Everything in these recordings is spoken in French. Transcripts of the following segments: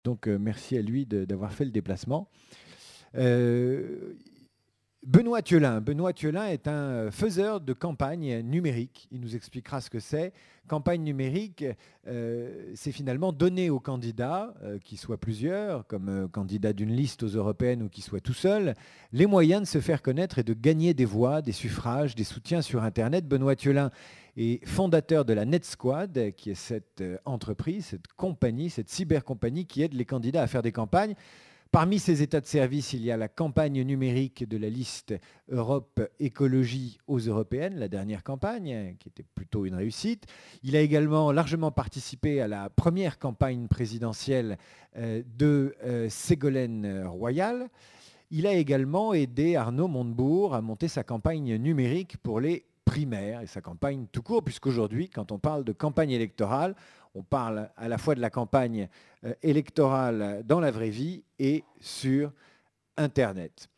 Donc merci à lui d'avoir fait le déplacement. Benoît Thielin. Benoît Thielin est un faiseur de campagne numérique. Il nous expliquera ce que c'est. Campagne numérique, c'est finalement donner aux candidats, qu'ils soient plusieurs, comme candidat d'une liste aux européennes ou qu'ils soient tout seuls, les moyens de se faire connaître et de gagner des voix, des suffrages, des soutiens sur Internet. Benoît Thielin est fondateur de la NetSquad, qui est cette entreprise, cette compagnie, cette cybercompagnie qui aide les candidats à faire des campagnes. Parmi ces états de service, il y a la campagne numérique de la liste Europe Écologie aux Européennes, la dernière campagne, qui était plutôt une réussite. Il a également largement participé à la première campagne présidentielle de Ségolène Royal. Il a également aidé Arnaud Montebourg à monter sa campagne numérique pour les primaires et sa campagne tout court, puisqu'aujourd'hui, quand on parle de campagne électorale, on parle à la fois de la campagne électorale dans la vraie vie et sur Internet.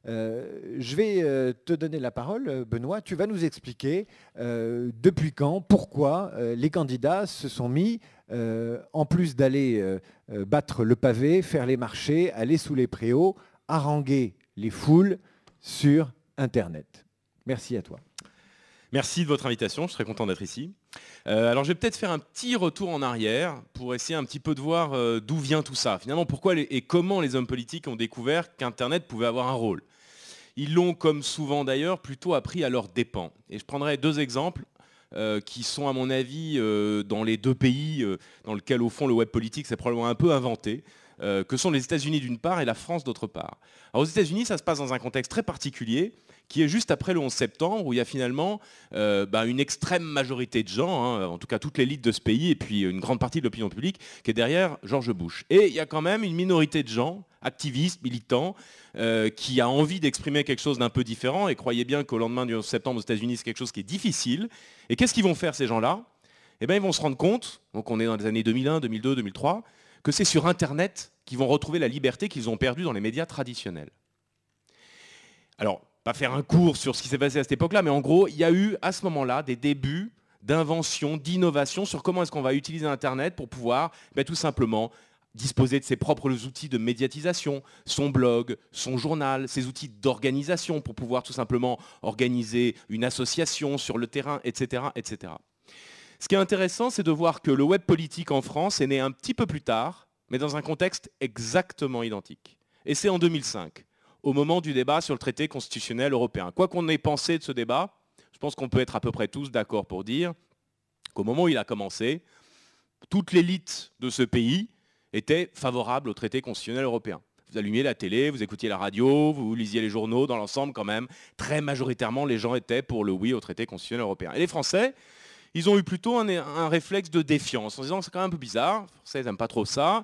Je vais te donner la parole, Benoît. Tu vas nous expliquer depuis quand, pourquoi les candidats se sont mis, en plus d'aller battre le pavé, faire les marchés, aller sous les préaux, haranguer les foules sur Internet. Merci à toi. Merci de votre invitation, je serais content d'être ici. Alors je vais peut-être faire un petit retour en arrière pour essayer un petit peu de voir d'où vient tout ça. Finalement, pourquoi et comment les hommes politiques ont découvert qu'Internet pouvait avoir un rôle. Ils l'ont, comme souvent d'ailleurs, plutôt appris à leurs dépens. Et je prendrai deux exemples qui sont, à mon avis, dans les deux pays dans lesquels, au fond, le web politique s'est probablement un peu inventé, que sont les États-Unis d'une part et la France d'autre part. Alors, aux États-Unis, ça se passe dans un contexte très particulier, qui est juste après le 11 septembre, où il y a finalement une extrême majorité de gens, en tout cas toute l'élite de ce pays, et puis une grande partie de l'opinion publique, qui est derrière George Bush. Et il y a quand même une minorité de gens, activistes, militants, qui a envie d'exprimer quelque chose d'un peu différent, et croyez bien qu'au lendemain du 11 septembre aux États-Unis, c'est quelque chose qui est difficile. Et qu'est-ce qu'ils vont faire, ces gens-là? Eh bien, ils vont se rendre compte, donc on est dans les années 2001, 2002, 2003, que c'est sur Internet qu'ils vont retrouver la liberté qu'ils ont perdue dans les médias traditionnels. Alors, pas faire un cours sur ce qui s'est passé à cette époque-là, mais en gros, il y a eu à ce moment-là des débuts d'invention, d'innovation sur comment est-ce qu'on va utiliser Internet pour pouvoir tout simplement disposer de ses propres outils de médiatisation, son blog, son journal, ses outils d'organisation pour pouvoir tout simplement organiser une association sur le terrain, etc., etc. Ce qui est intéressant, c'est de voir que le web politique en France est né un petit peu plus tard, mais dans un contexte exactement identique. Et c'est en 2005. Au moment du débat sur le traité constitutionnel européen. Quoi qu'on ait pensé de ce débat, je pense qu'on peut être à peu près tous d'accord pour dire qu'au moment où il a commencé, toute l'élite de ce pays était favorable au traité constitutionnel européen. Vous allumiez la télé, vous écoutiez la radio, vous lisiez les journaux, dans l'ensemble quand même, très majoritairement les gens étaient pour le oui au traité constitutionnel européen. Et les Français, ils ont eu plutôt un réflexe de défiance, en disant c'est quand même un peu bizarre, les Français n'aiment pas trop ça,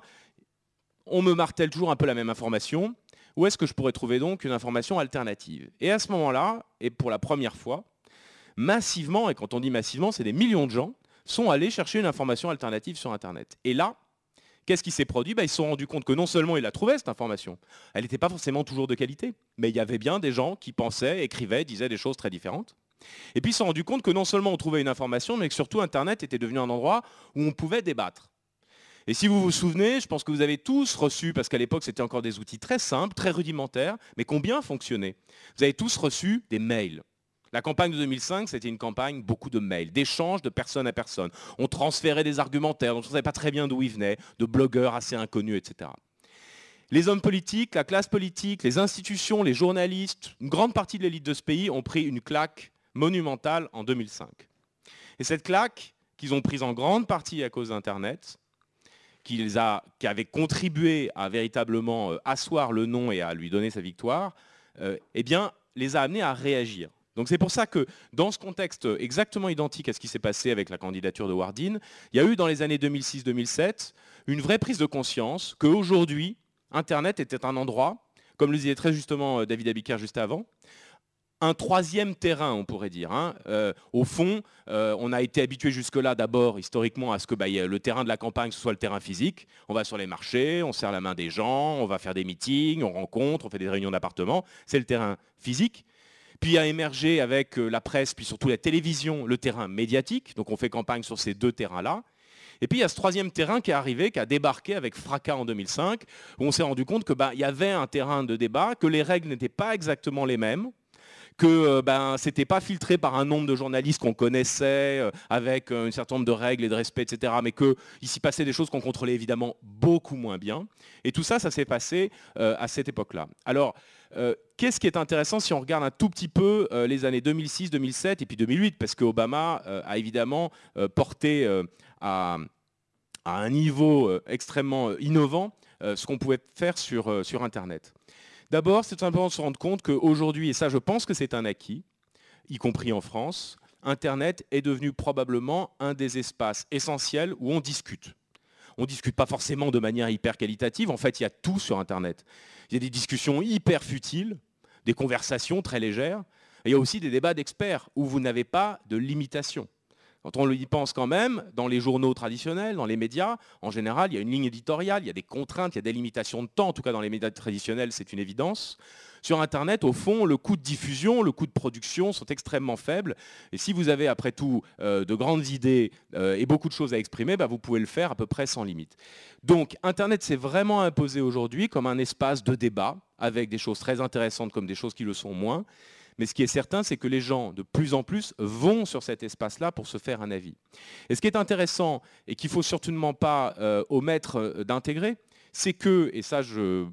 on me martèle toujours un peu la même information. Où est-ce que je pourrais trouver donc une information alternative? Et à ce moment-là, et pour la première fois, massivement, et quand on dit massivement, c'est des millions de gens, sont allés chercher une information alternative sur Internet. Et là, qu'est-ce qui s'est produit? Ils se sont rendus compte que non seulement ils la trouvaient, cette information, elle n'était pas forcément toujours de qualité, mais il y avait bien des gens qui pensaient, écrivaient, disaient des choses très différentes. Et puis ils se sont rendus compte que non seulement on trouvait une information, mais que surtout Internet était devenu un endroit où on pouvait débattre. Et si vous vous souvenez, je pense que vous avez tous reçu, parce qu'à l'époque c'était encore des outils très simples, très rudimentaires, mais qui ont bien fonctionné. Vous avez tous reçu des mails. La campagne de 2005, c'était une campagne, beaucoup de mails, d'échanges de personne à personne. On transférait des argumentaires, dont on ne savait pas très bien d'où ils venaient, de blogueurs assez inconnus, etc. Les hommes politiques, la classe politique, les institutions, les journalistes, une grande partie de l'élite de ce pays ont pris une claque monumentale en 2005. Et cette claque, qu'ils ont prise en grande partie à cause d'Internet, qui avait contribué à véritablement asseoir le nom et à lui donner sa victoire, les a amenés à réagir. Donc c'est pour ça que dans ce contexte exactement identique à ce qui s'est passé avec la candidature de Wardini, il y a eu dans les années 2006-2007 une vraie prise de conscience qu'aujourd'hui, Internet était un endroit, comme le disait très justement David Abiker juste avant, un troisième terrain, on pourrait dire. Au fond, on a été habitué jusque-là, d'abord, historiquement, à ce que le terrain de la campagne, ce soit le terrain physique. On va sur les marchés, on serre la main des gens, on va faire des meetings, on rencontre, on fait des réunions d'appartements. C'est le terrain physique. Puis a émergé avec la presse, puis surtout la télévision, le terrain médiatique. Donc on fait campagne sur ces deux terrains-là. Et puis il y a ce troisième terrain qui est arrivé, qui a débarqué avec fracas en 2005, où on s'est rendu compte que y avait un terrain de débat, que les règles n'étaient pas exactement les mêmes, que c'était pas filtré par un nombre de journalistes qu'on connaissait, avec un certain nombre de règles et de respect, etc., mais qu'il s'y passait des choses qu'on contrôlait évidemment beaucoup moins bien. Et tout ça, ça s'est passé à cette époque-là. Alors, qu'est-ce qui est intéressant si on regarde un tout petit peu les années 2006, 2007 et puis 2008, parce qu'Obama a évidemment porté à un niveau extrêmement innovant ce qu'on pouvait faire sur Internet. D'abord, c'est tout simplement de se rendre compte qu'aujourd'hui, et ça je pense que c'est un acquis, y compris en France, Internet est devenu probablement un des espaces essentiels où on discute. On ne discute pas forcément de manière hyper qualitative, en fait il y a tout sur Internet. Il y a des discussions hyper futiles, des conversations très légères, et il y a aussi des débats d'experts où vous n'avez pas de limitation. Quand on y pense quand même, dans les journaux traditionnels, dans les médias, en général, il y a une ligne éditoriale, il y a des contraintes, il y a des limitations de temps. En tout cas, dans les médias traditionnels, c'est une évidence. Sur Internet, au fond, le coût de diffusion, le coût de production sont extrêmement faibles. Et si vous avez, après tout, de grandes idées et beaucoup de choses à exprimer, vous pouvez le faire à peu près sans limite. Donc, Internet s'est vraiment imposé aujourd'hui comme un espace de débat, avec des choses très intéressantes comme des choses qui le sont moins. Mais ce qui est certain, c'est que les gens, de plus en plus, vont sur cet espace-là pour se faire un avis. Et ce qui est intéressant, et qu'il ne faut certainement pas omettre d'intégrer, c'est que, et ça,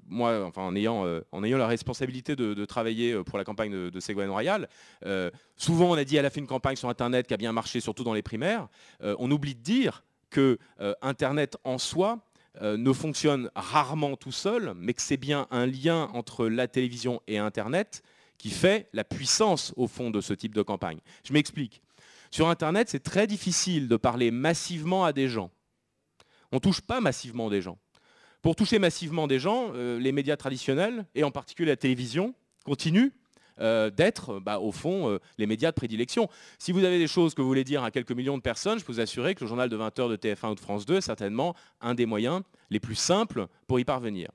moi, enfin, en ayant la responsabilité de travailler pour la campagne de Ségolène Royal, souvent on a dit qu'elle a fait une campagne sur Internet qui a bien marché, surtout dans les primaires. On oublie de dire que Internet en soi ne fonctionne rarement tout seul, mais que c'est bien un lien entre la télévision et Internet qui fait la puissance, au fond, de ce type de campagne. Je m'explique. Sur Internet, c'est très difficile de parler massivement à des gens. On ne touche pas massivement des gens. Pour toucher massivement des gens, les médias traditionnels, et en particulier la télévision, continuent d'être, au fond, les médias de prédilection. Si vous avez des choses que vous voulez dire à quelques millions de personnes, je peux vous assurer que le journal de 20 h de TF1 ou de France 2 est certainement un des moyens les plus simples pour y parvenir.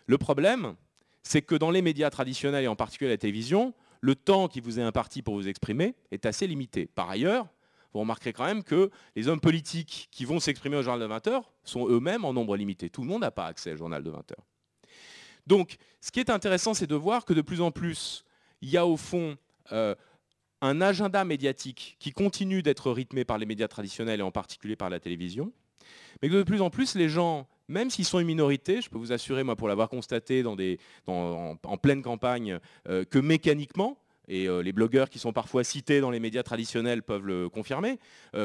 Le problème, c'est que dans les médias traditionnels, et en particulier la télévision, le temps qui vous est imparti pour vous exprimer est assez limité. Par ailleurs, vous remarquerez quand même que les hommes politiques qui vont s'exprimer au journal de 20 h sont eux-mêmes en nombre limité. Tout le monde n'a pas accès au journal de 20 h. Donc, ce qui est intéressant, c'est de voir que de plus en plus, il y a au fond un agenda médiatique qui continue d'être rythmé par les médias traditionnels et en particulier par la télévision, mais que de plus en plus, les gens, même s'ils sont une minorité, je peux vous assurer, moi, pour l'avoir constaté en pleine campagne, que mécaniquement, et les blogueurs qui sont parfois cités dans les médias traditionnels peuvent le confirmer,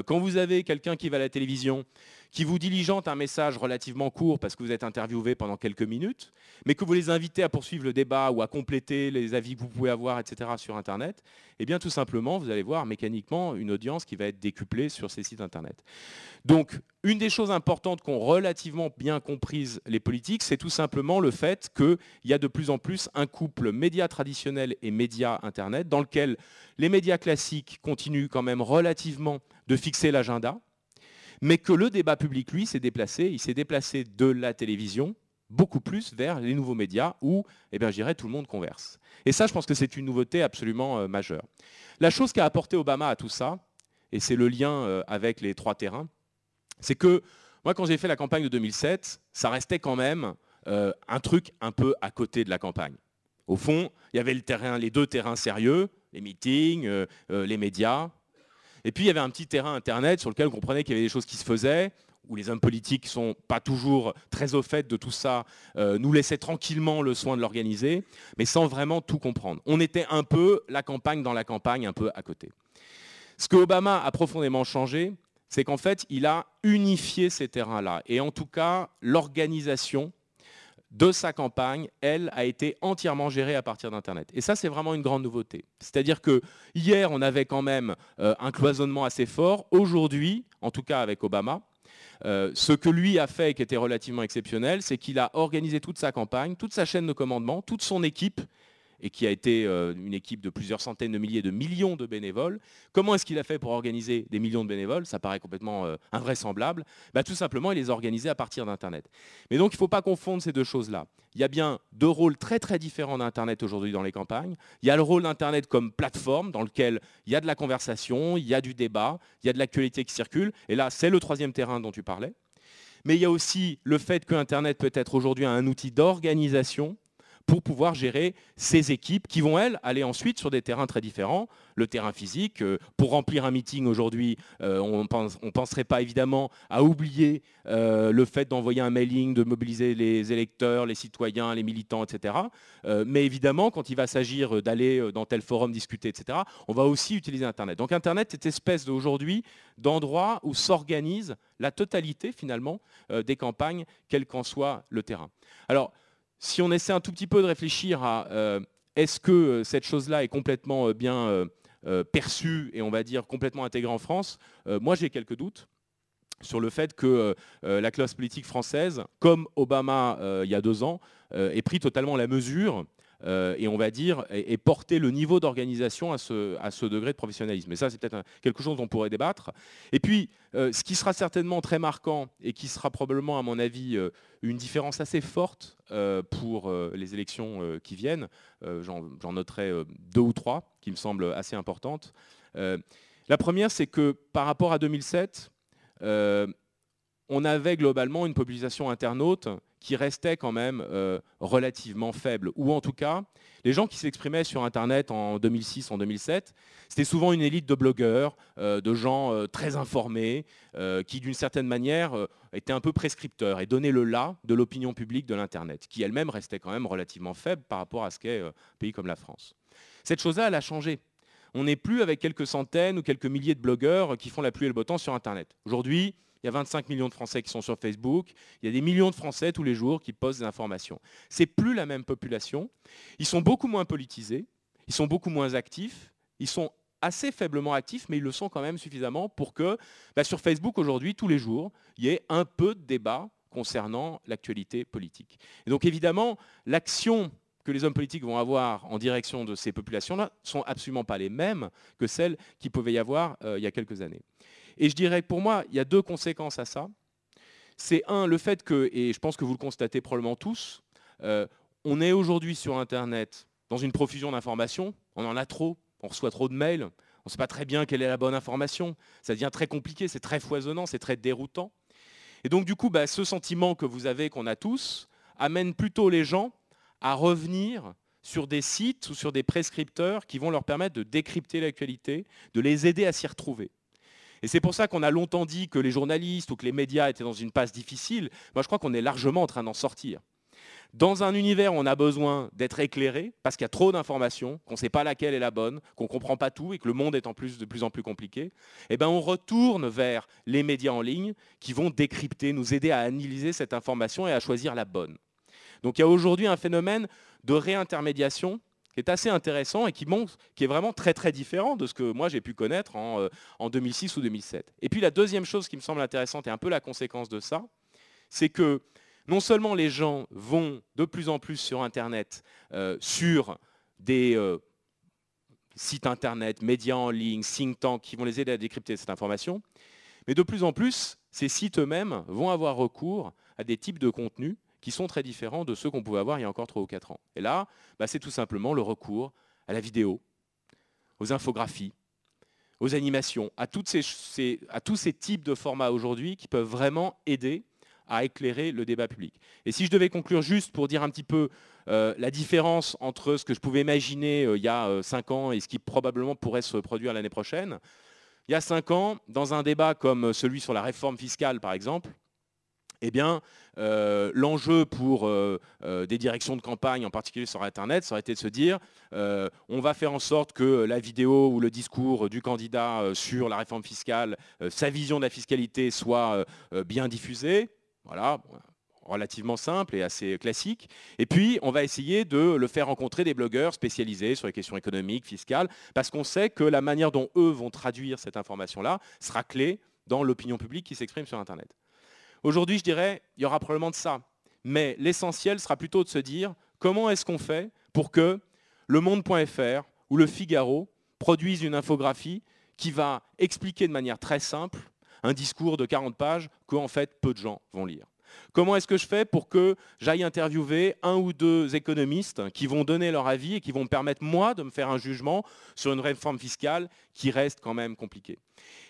quand vous avez quelqu'un qui va à la télévision, qui vous diligente un message relativement court parce que vous êtes interviewé pendant quelques minutes, mais que vous les invitez à poursuivre le débat ou à compléter les avis que vous pouvez avoir, etc. sur Internet, eh bien tout simplement, vous allez voir mécaniquement une audience qui va être décuplée sur ces sites Internet. Donc, une des choses importantes qu'ont relativement bien comprises les politiques, c'est tout simplement le fait qu'il y a de plus en plus un couple médias traditionnels et médias Internet, dans lequel les médias classiques continuent quand même relativement de fixer l'agenda, mais que le débat public, lui, s'est déplacé. Il s'est déplacé de la télévision beaucoup plus vers les nouveaux médias où, je dirais, tout le monde converse. Et ça, je pense que c'est une nouveauté absolument majeure. La chose qu'a apporté Obama à tout ça, et c'est le lien avec les trois terrains, c'est que moi, quand j'ai fait la campagne de 2007, ça restait quand même un truc un peu à côté de la campagne. Au fond, il y avait les deux terrains sérieux, les meetings, les médias. Et puis, il y avait un petit terrain Internet sur lequel on comprenait qu'il y avait des choses qui se faisaient, où les hommes politiques ne sont pas toujours très au fait de tout ça, nous laissaient tranquillement le soin de l'organiser, mais sans vraiment tout comprendre. On était un peu la campagne dans la campagne, un peu à côté. Ce que Obama a profondément changé, c'est qu'en fait, il a unifié ces terrains-là. Et en tout cas, l'organisation de sa campagne, elle, a été entièrement gérée à partir d'Internet. Et ça, c'est vraiment une grande nouveauté. C'est-à-dire que hier, on avait quand même un cloisonnement assez fort. Aujourd'hui, en tout cas avec Obama, ce que lui a fait, qui était relativement exceptionnel, c'est qu'il a organisé toute sa campagne, toute sa chaîne de commandement, toute son équipe, et qui a été une équipe de plusieurs centaines de milliers de millions de bénévoles. Comment est-ce qu'il a fait pour organiser des millions de bénévoles? Ça paraît complètement invraisemblable. Tout simplement, il les a organisés à partir d'Internet. Mais donc, il ne faut pas confondre ces deux choses-là. Il y a bien deux rôles très très différents d'Internet aujourd'hui dans les campagnes. Il y a le rôle d'Internet comme plateforme dans lequel il y a de la conversation, il y a du débat, il y a de l'actualité qui circule. Et là, c'est le troisième terrain dont tu parlais. Mais il y a aussi le fait que Internet peut être aujourd'hui un outil d'organisation pour pouvoir gérer ces équipes qui vont, elles, aller ensuite sur des terrains très différents. Le terrain physique, pour remplir un meeting aujourd'hui, on ne penserait pas évidemment à oublier le fait d'envoyer un mailing, de mobiliser les électeurs, les citoyens, les militants, etc. Mais évidemment, quand il va s'agir d'aller dans tel forum discuter, etc., on va aussi utiliser Internet. Donc Internet est espèce d'aujourd'hui d'endroit où s'organise la totalité finalement des campagnes, quel qu'en soit le terrain. Alors, si on essaie un tout petit peu de réfléchir à est-ce que cette chose-là est complètement bien perçue et on va dire complètement intégrée en France, moi j'ai quelques doutes sur le fait que la classe politique française, comme Obama il y a 2 ans, ait pris totalement la mesure et on va dire et porter le niveau d'organisation à ce degré de professionnalisme. Et ça, c'est peut-être quelque chose dont on pourrait débattre. Et puis, ce qui sera certainement très marquant et qui sera probablement, à mon avis, une différence assez forte pour les élections qui viennent, j'en noterai 2 ou 3 qui me semblent assez importantes. La première, c'est que par rapport à 2007, on avait globalement une population internaute qui restait quand même relativement faible. Ou en tout cas, les gens qui s'exprimaient sur Internet en 2006, en 2007, c'était souvent une élite de blogueurs, de gens très informés, qui d'une certaine manière étaient un peu prescripteurs et donnaient le là de l'opinion publique de l'Internet, qui elle-même restait quand même relativement faible par rapport à ce qu'est un pays comme la France. Cette chose-là, elle a changé. On n'est plus avec quelques centaines ou quelques milliers de blogueurs qui font la pluie et le beau temps sur Internet. Aujourd'hui, il y a 25 millions de Français qui sont sur Facebook. Il y a des millions de Français tous les jours qui postent des informations. Ce n'est plus la même population. Ils sont beaucoup moins politisés. Ils sont beaucoup moins actifs. Ils sont assez faiblement actifs, mais ils le sont quand même suffisamment pour que sur Facebook, aujourd'hui, tous les jours, il y ait un peu de débat concernant l'actualité politique. Et donc, évidemment, l'action que les hommes politiques vont avoir en direction de ces populations-là ne sont absolument pas les mêmes que celles qu'il pouvait y avoir il y a quelques années. Et je dirais que pour moi, il y a 2 conséquences à ça. C'est un, le fait que, et je pense que vous le constatez probablement tous, on est aujourd'hui sur Internet dans une profusion d'informations, on en a trop, on reçoit trop de mails, on ne sait pas très bien quelle est la bonne information, ça devient très compliqué, c'est très foisonnant, c'est très déroutant. Et donc du coup, ce sentiment que vous avez, qu'on a tous, amène plutôt les gens à revenir sur des sites ou sur des prescripteurs qui vont leur permettre de décrypter l'actualité, de les aider à s'y retrouver. Et c'est pour ça qu'on a longtemps dit que les journalistes ou que les médias étaient dans une passe difficile. Moi, je crois qu'on est largement en train d'en sortir. Dans un univers où on a besoin d'être éclairé, parce qu'il y a trop d'informations, qu'on ne sait pas laquelle est la bonne, qu'on ne comprend pas tout et que le monde est de plus en plus compliqué, on retourne vers les médias en ligne qui vont décrypter, nous aider à analyser cette information et à choisir la bonne. Donc il y a aujourd'hui un phénomène de réintermédiation qui est assez intéressant et qui est vraiment très très différent de ce que moi j'ai pu connaître en 2006 ou 2007. Et puis la deuxième chose qui me semble intéressante et un peu la conséquence de ça, c'est que non seulement les gens vont de plus en plus sur Internet, sur des sites Internet, médias en ligne, think tanks qui vont les aider à décrypter cette information, mais de plus en plus, ces sites eux-mêmes vont avoir recours à des types de contenus qui sont très différents de ceux qu'on pouvait avoir il y a encore 3 ou 4 ans. Et là, c'est tout simplement le recours à la vidéo, aux infographies, aux animations, à tous ces types de formats aujourd'hui qui peuvent vraiment aider à éclairer le débat public. Et si je devais conclure juste pour dire un petit peu la différence entre ce que je pouvais imaginer il y a 5 ans et ce qui probablement pourrait se produire l'année prochaine, il y a 5 ans, dans un débat comme celui sur la réforme fiscale par exemple, l'enjeu pour des directions de campagne, en particulier sur Internet, ça aurait été de se dire on va faire en sorte que la vidéo ou le discours du candidat sur la réforme fiscale, sa vision de la fiscalité soit bien diffusée. Voilà, relativement simple et assez classique. Et puis, on va essayer de le faire rencontrer des blogueurs spécialisés sur les questions économiques, fiscales, parce qu'on sait que la manière dont eux vont traduire cette information-là sera clé dans l'opinion publique qui s'exprime sur Internet. Aujourd'hui, je dirais, il y aura probablement de ça. Mais l'essentiel sera plutôt de se dire comment est-ce qu'on fait pour que Le Monde.fr ou Le Figaro produisent une infographie qui va expliquer de manière très simple un discours de 40 pages que en fait peu de gens vont lire. Comment est-ce que je fais pour que j'aille interviewer un ou deux économistes qui vont donner leur avis et qui vont me permettre, moi, de me faire un jugement sur une réforme fiscale qui reste quand même compliquée.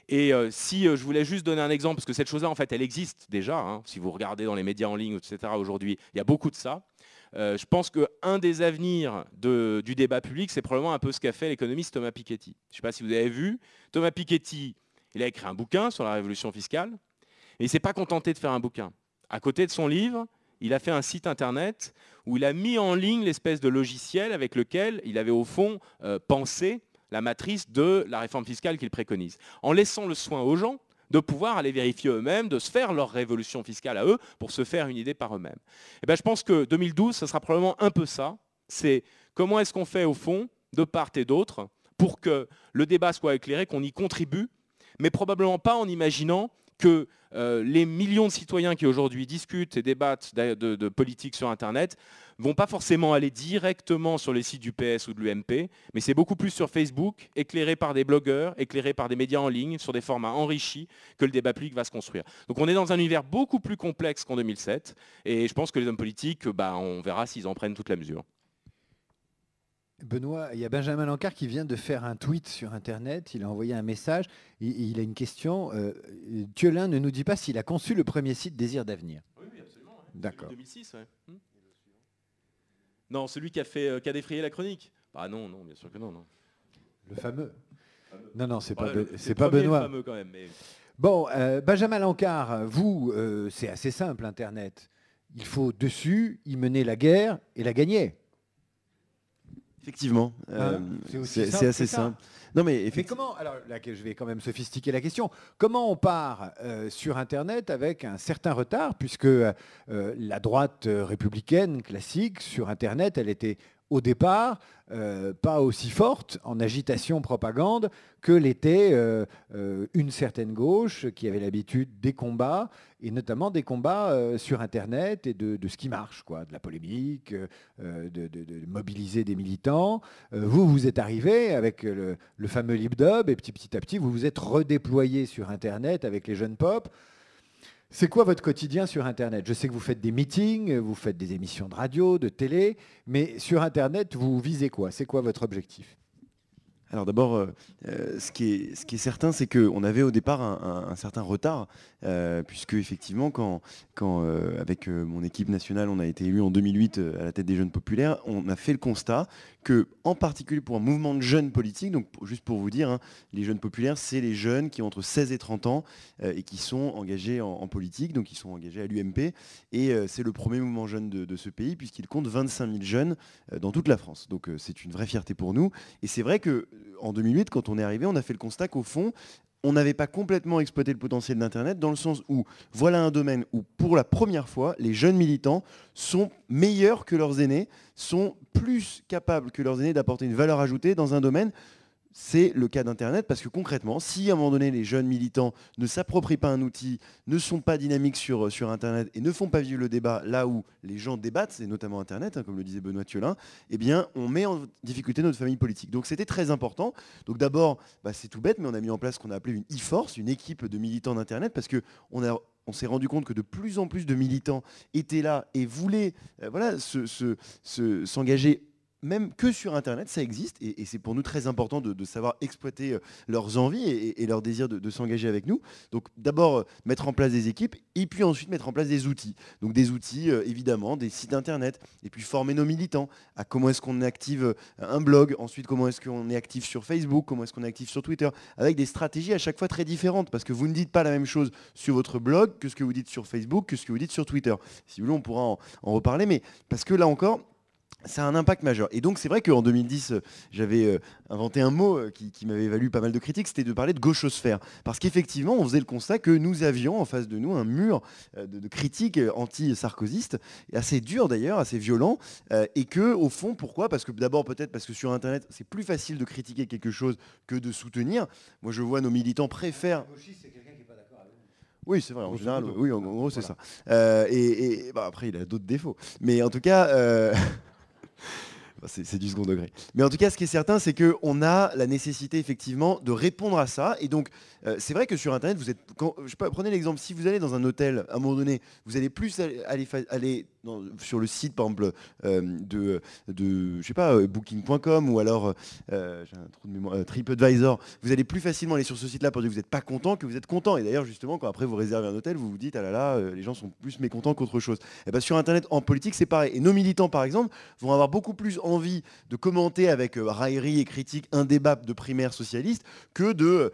Et si je voulais juste donner un exemple, parce que cette chose-là, en fait, elle existe déjà. Hein, si vous regardez dans les médias en ligne, etc., aujourd'hui, il y a beaucoup de ça. Je pense qu'un des avenirs du débat public, c'est probablement un peu ce qu'a fait l'économiste Thomas Piketty. Je ne sais pas si vous avez vu. Thomas Piketty, il a écrit un bouquin sur la révolution fiscale, mais il ne s'est pas contenté de faire un bouquin. À côté de son livre, il a fait un site internet où il a mis en ligne l'espèce de logiciel avec lequel il avait au fond pensé la matrice de la réforme fiscale qu'il préconise, en laissant le soin aux gens de pouvoir aller vérifier eux-mêmes, de se faire leur révolution fiscale à eux pour se faire une idée par eux-mêmes. Et ben, je pense que 2012, ce sera probablement un peu ça. C'est comment est-ce qu'on fait au fond, de part et d'autre, pour que le débat soit éclairé, qu'on y contribue, mais probablement pas en imaginant que les millions de citoyens qui aujourd'hui discutent et débattent de politique sur Internet ne vont pas forcément aller directement sur les sites du PS ou de l'UMP, mais c'est beaucoup plus sur Facebook, éclairé par des blogueurs, éclairé par des médias en ligne, sur des formats enrichis, que le débat public va se construire. Donc on est dans un univers beaucoup plus complexe qu'en 2007, et je pense que les hommes politiques, on verra s'ils en prennent toute la mesure. Benoît, il y a Benjamin Lancard qui vient de faire un tweet sur Internet. Il a envoyé un message. Il a une question. Thiolin ne nous dit pas s'il a conçu le premier site Désir d'avenir. Oui, absolument. Ouais. D'accord. 2006, ouais. Non, celui qui a défrayé la chronique. Bah non, bien sûr que non. Le fameux. Non, c'est ouais, pas Benoît. Le fameux quand même. Mais... Bon, Benjamin Lancard, vous, c'est assez simple, Internet. Il faut dessus y mener la guerre et la gagner. Effectivement, c'est assez simple. Non, mais comment, alors là, je vais quand même sophistiquer la question, comment on part sur Internet avec un certain retard, puisque la droite républicaine classique sur Internet, elle était au départ pas aussi forte en agitation propagande que l'était une certaine gauche qui avait l'habitude des combats, et notamment des combats sur Internet et de ce qui marche, quoi, de la polémique, de mobiliser des militants. Vous êtes arrivé avec le fameux LibDub, et petit à petit, vous vous êtes redéployé sur Internet avec les jeunes pop. C'est quoi votre quotidien sur Internet? Je sais que vous faites des meetings, vous faites des émissions de radio, de télé, mais sur Internet, vous visez quoi? C'est quoi votre objectif? Alors d'abord, ce qui est certain, c'est qu'on avait au départ un certain retard, puisque effectivement, quand avec mon équipe nationale, on a été élu en 2008 à la tête des Jeunes Populaires, on a fait le constat que, en particulier pour un mouvement de jeunes politiques, donc juste pour vous dire, hein, les Jeunes Populaires, c'est les jeunes qui ont entre 16 et 30 ans et qui sont engagés en politique, donc ils sont engagés à l'UMP, et c'est le premier mouvement jeune de ce pays, puisqu'il compte 25 000 jeunes dans toute la France. Donc c'est une vraie fierté pour nous, et c'est vrai que en 2008, quand on est arrivé, on a fait le constat qu'au fond, on n'avait pas complètement exploité le potentiel d'Internet, dans le sens où voilà un domaine où, pour la première fois, les jeunes militants sont meilleurs que leurs aînés, sont plus capables que leurs aînés d'apporter une valeur ajoutée dans un domaine. C'est le cas d'Internet, parce que concrètement, si à un moment donné les jeunes militants ne s'approprient pas un outil, ne sont pas dynamiques sur Internet et ne font pas vivre le débat là où les gens débattent, c'est notamment Internet, hein, comme le disait Benoît Thiolin, eh bien on met en difficulté notre famille politique. Donc c'était très important. Donc d'abord, c'est tout bête, mais on a mis en place ce qu'on a appelé une e-force, une équipe de militants d'Internet, parce qu'on s'est rendu compte que de plus en plus de militants étaient là et voulaient s'engager même que sur Internet, ça existe, et c'est pour nous très important de savoir exploiter leurs envies et leur désir de s'engager avec nous. Donc d'abord, mettre en place des équipes, et puis ensuite mettre en place des outils. Donc des outils, évidemment, des sites Internet, et puis former nos militants à comment est-ce qu'on active un blog, ensuite comment est-ce qu'on est actif sur Facebook, comment est-ce qu'on est actif sur Twitter, avec des stratégies à chaque fois très différentes, parce que vous ne dites pas la même chose sur votre blog que ce que vous dites sur Facebook, que ce que vous dites sur Twitter. Si vous voulez, on pourra en reparler, mais parce que là encore, ça a un impact majeur. Et donc c'est vrai qu'en 2010, j'avais inventé un mot qui m'avait valu pas mal de critiques, c'était de parler de gauchosphère. Parce qu'effectivement, on faisait le constat que nous avions en face de nous un mur de critiques anti-sarkozystes, assez dur d'ailleurs, assez violent, et que au fond, pourquoi? Parce que d'abord peut-être parce que sur Internet, c'est plus facile de critiquer quelque chose que de soutenir. Moi je vois nos militants préfèrent... Oui, c'est vrai, en général, oui, en gros c'est ça. Après, il a d'autres défauts. Mais en tout cas... C'est du second degré. Mais en tout cas, ce qui est certain, c'est qu'on a la nécessité effectivement de répondre à ça. Et donc, c'est vrai que sur Internet, prenez l'exemple, si vous allez dans un hôtel, à un moment donné, vous allez plus aller sur le site, par exemple, je sais pas, booking.com ou alors j'ai un trou de mémoire, TripAdvisor. Vous allez plus facilement aller sur ce site-là pour dire que vous n'êtes pas content que vous êtes content. Et d'ailleurs, justement, quand après vous réservez un hôtel, vous vous dites, ah là là, les gens sont plus mécontents qu'autre chose. Et ben, sur Internet, en politique, c'est pareil. Et nos militants, par exemple, vont avoir beaucoup plus envie de commenter avec raillerie et critique un débat de primaire socialiste que de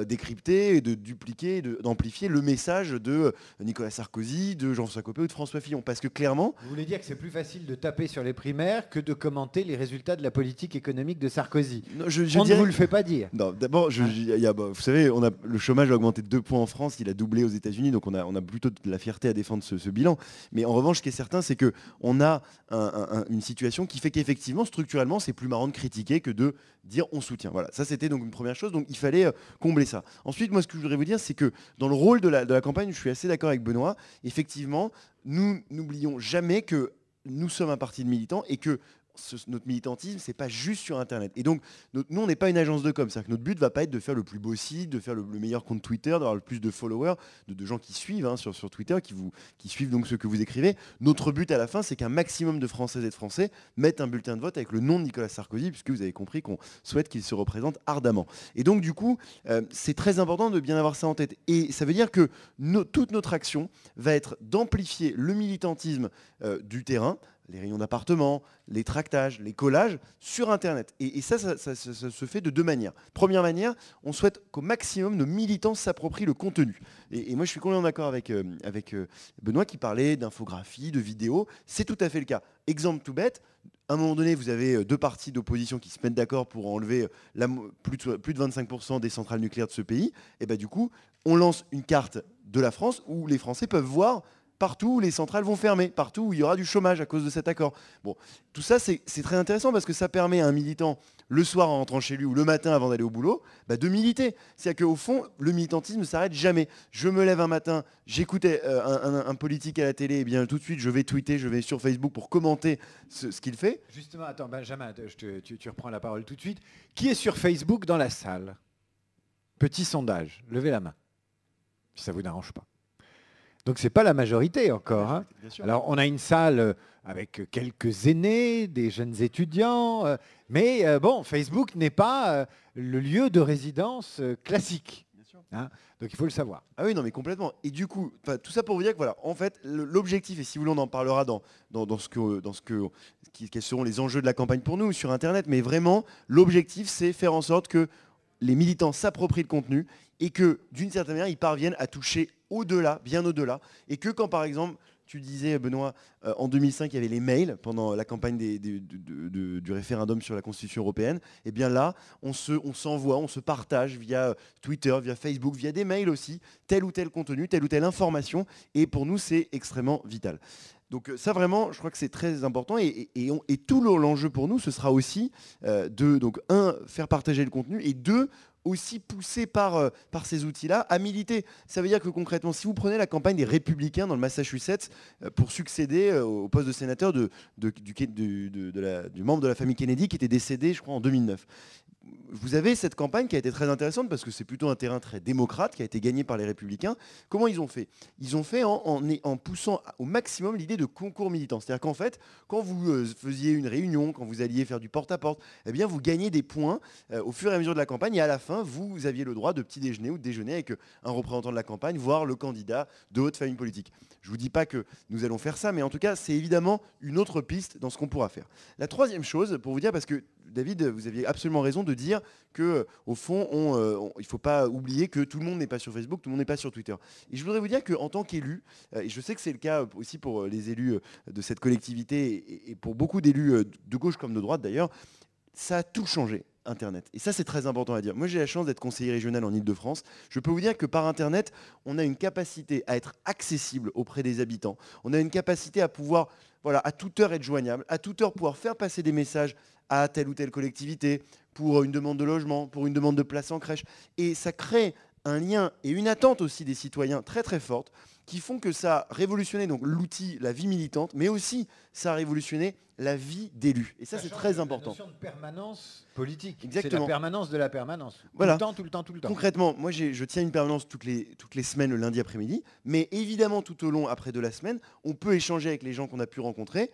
décrypter, et de dupliquer, d'amplifier le message de Nicolas Sarkozy, de Jean-François Copé ou de François Fillon. Parce que clairement... Vous voulez dire que c'est plus facile de taper sur les primaires que de commenter les résultats de la politique économique de Sarkozy? Non, on ne vous le fait pas dire. Non, d'abord, vous savez, le chômage a augmenté de 2 points en France, il a doublé aux États-Unis, donc on a plutôt de la fierté à défendre ce bilan. Mais en revanche, ce qui est certain, c'est qu'on a une situation qui fait qu'effectivement, structurellement, c'est plus marrant de critiquer que de dire on soutient. Voilà, ça c'était donc une première chose, donc il fallait combler ça. Ensuite, moi ce que je voudrais vous dire, c'est que dans le rôle de la campagne, je suis assez d'accord avec Benoît, effectivement, nous n'oublions jamais que nous sommes un parti de militants et que notre militantisme, c'est pas juste sur Internet. Et donc, nous, on n'est pas une agence de com. C'est-à-dire que notre but ne va pas être de faire le plus beau site, de faire le meilleur compte Twitter, d'avoir le plus de followers, de gens qui suivent sur Twitter, qui suivent donc ce que vous écrivez. Notre but à la fin, c'est qu'un maximum de Françaises et de Français mettent un bulletin de vote avec le nom de Nicolas Sarkozy, puisque vous avez compris qu'on souhaite qu'il se représente ardemment. Et donc, du coup, c'est très important de bien avoir ça en tête. Et ça veut dire que toute notre action va être d'amplifier le militantisme du terrain, les réunions d'appartement, les tractages, les collages sur Internet. Et ça se fait de 2 manières. Première manière, on souhaite qu'au maximum nos militants s'approprient le contenu. Et moi, je suis complètement d'accord avec Benoît qui parlait d'infographie, de vidéos. C'est tout à fait le cas. Exemple tout bête, à un moment donné, vous avez 2 partis d'opposition qui se mettent d'accord pour enlever plus de 25% des centrales nucléaires de ce pays. Et bien du coup, on lance une carte de la France où les Français peuvent voir partout où les centrales vont fermer, partout où il y aura du chômage à cause de cet accord. Bon, tout ça, c'est très intéressant parce que ça permet à un militant, le soir en rentrant chez lui ou le matin avant d'aller au boulot, de militer. C'est-à-dire qu'au fond, le militantisme ne s'arrête jamais. Je me lève un matin, j'écoutais un politique à la télé, et bien tout de suite, je vais tweeter, je vais sur Facebook pour commenter ce qu'il fait. Justement, attends, Benjamin, tu reprends la parole tout de suite. Qui est sur Facebook dans la salle? Petit sondage, levez la main, si ça ne vous dérange pas. Donc, ce n'est pas la majorité encore. Hein. Alors, on a une salle avec quelques aînés, des jeunes étudiants, mais bon, Facebook n'est pas le lieu de résidence classique. Hein. Donc, il faut le savoir. Ah oui, non, mais complètement. Et du coup, tout ça pour vous dire que voilà, en fait, l'objectif, et si vous voulez, on en parlera quels seront les enjeux de la campagne pour nous sur Internet, mais vraiment, l'objectif, c'est faire en sorte que les militants s'approprient le contenu et que, d'une certaine manière, ils parviennent à toucher au-delà, bien au-delà, et que quand, par exemple, tu disais, Benoît, en 2005, il y avait les mails pendant la campagne du référendum sur la Constitution européenne, et bien là, on s'envoie, on se partage via Twitter, via Facebook, via des mails aussi, tel ou tel contenu, telle ou telle information, et pour nous, c'est extrêmement vital. Donc ça vraiment, je crois que c'est très important et tout l'enjeu pour nous, ce sera aussi donc faire partager le contenu et 2, aussi poussé par ces outils-là à militer. Ça veut dire que concrètement, si vous prenez la campagne des Républicains dans le Massachusetts pour succéder au poste de sénateur du membre de la famille Kennedy qui était décédé, je crois, en 2009. Vous avez cette campagne qui a été très intéressante parce que c'est plutôt un terrain très démocrate qui a été gagné par les Républicains. Comment ils ont fait? Ils ont fait en poussant au maximum l'idée de concours militant. C'est-à-dire qu'en fait, quand vous faisiez une réunion, quand vous alliez faire du porte-à-porte, eh bien vous gagnez des points au fur et à mesure de la campagne et à la fin, vous aviez le droit de petit déjeuner ou de déjeuner avec un représentant de la campagne, voire le candidat de votre famille politique. Je ne vous dis pas que nous allons faire ça, mais en tout cas, c'est évidemment une autre piste dans ce qu'on pourra faire. La troisième chose, pour vous dire, parce que David, vous aviez absolument raison de dire qu'au fond, il ne faut pas oublier que tout le monde n'est pas sur Facebook, tout le monde n'est pas sur Twitter. Et je voudrais vous dire qu'en tant qu'élu, et je sais que c'est le cas aussi pour les élus de cette collectivité et pour beaucoup d'élus de gauche comme de droite d'ailleurs, ça a tout changé. Internet. Et ça, c'est très important à dire. Moi, j'ai la chance d'être conseiller régional en Ile-de-France. Je peux vous dire que par Internet, on a une capacité à être accessible auprès des habitants. On a une capacité à pouvoir, à toute heure être joignable, à toute heure pouvoir faire passer des messages à telle ou telle collectivité pour une demande de logement, pour une demande de place en crèche. Et ça crée un lien et une attente aussi des citoyens très très forte. qui font que ça a révolutionné donc l'outil, la vie militante, mais aussi ça a révolutionné la vie d'élu. Et ça, c'est très important. La notion de permanence politique. Exactement. C'est la permanence de la permanence. Voilà. Tout le temps. Concrètement, moi, je tiens une permanence toutes les semaines, le lundi après-midi. Mais évidemment, tout au long, après de la semaine, on peut échanger avec les gens qu'on a pu rencontrer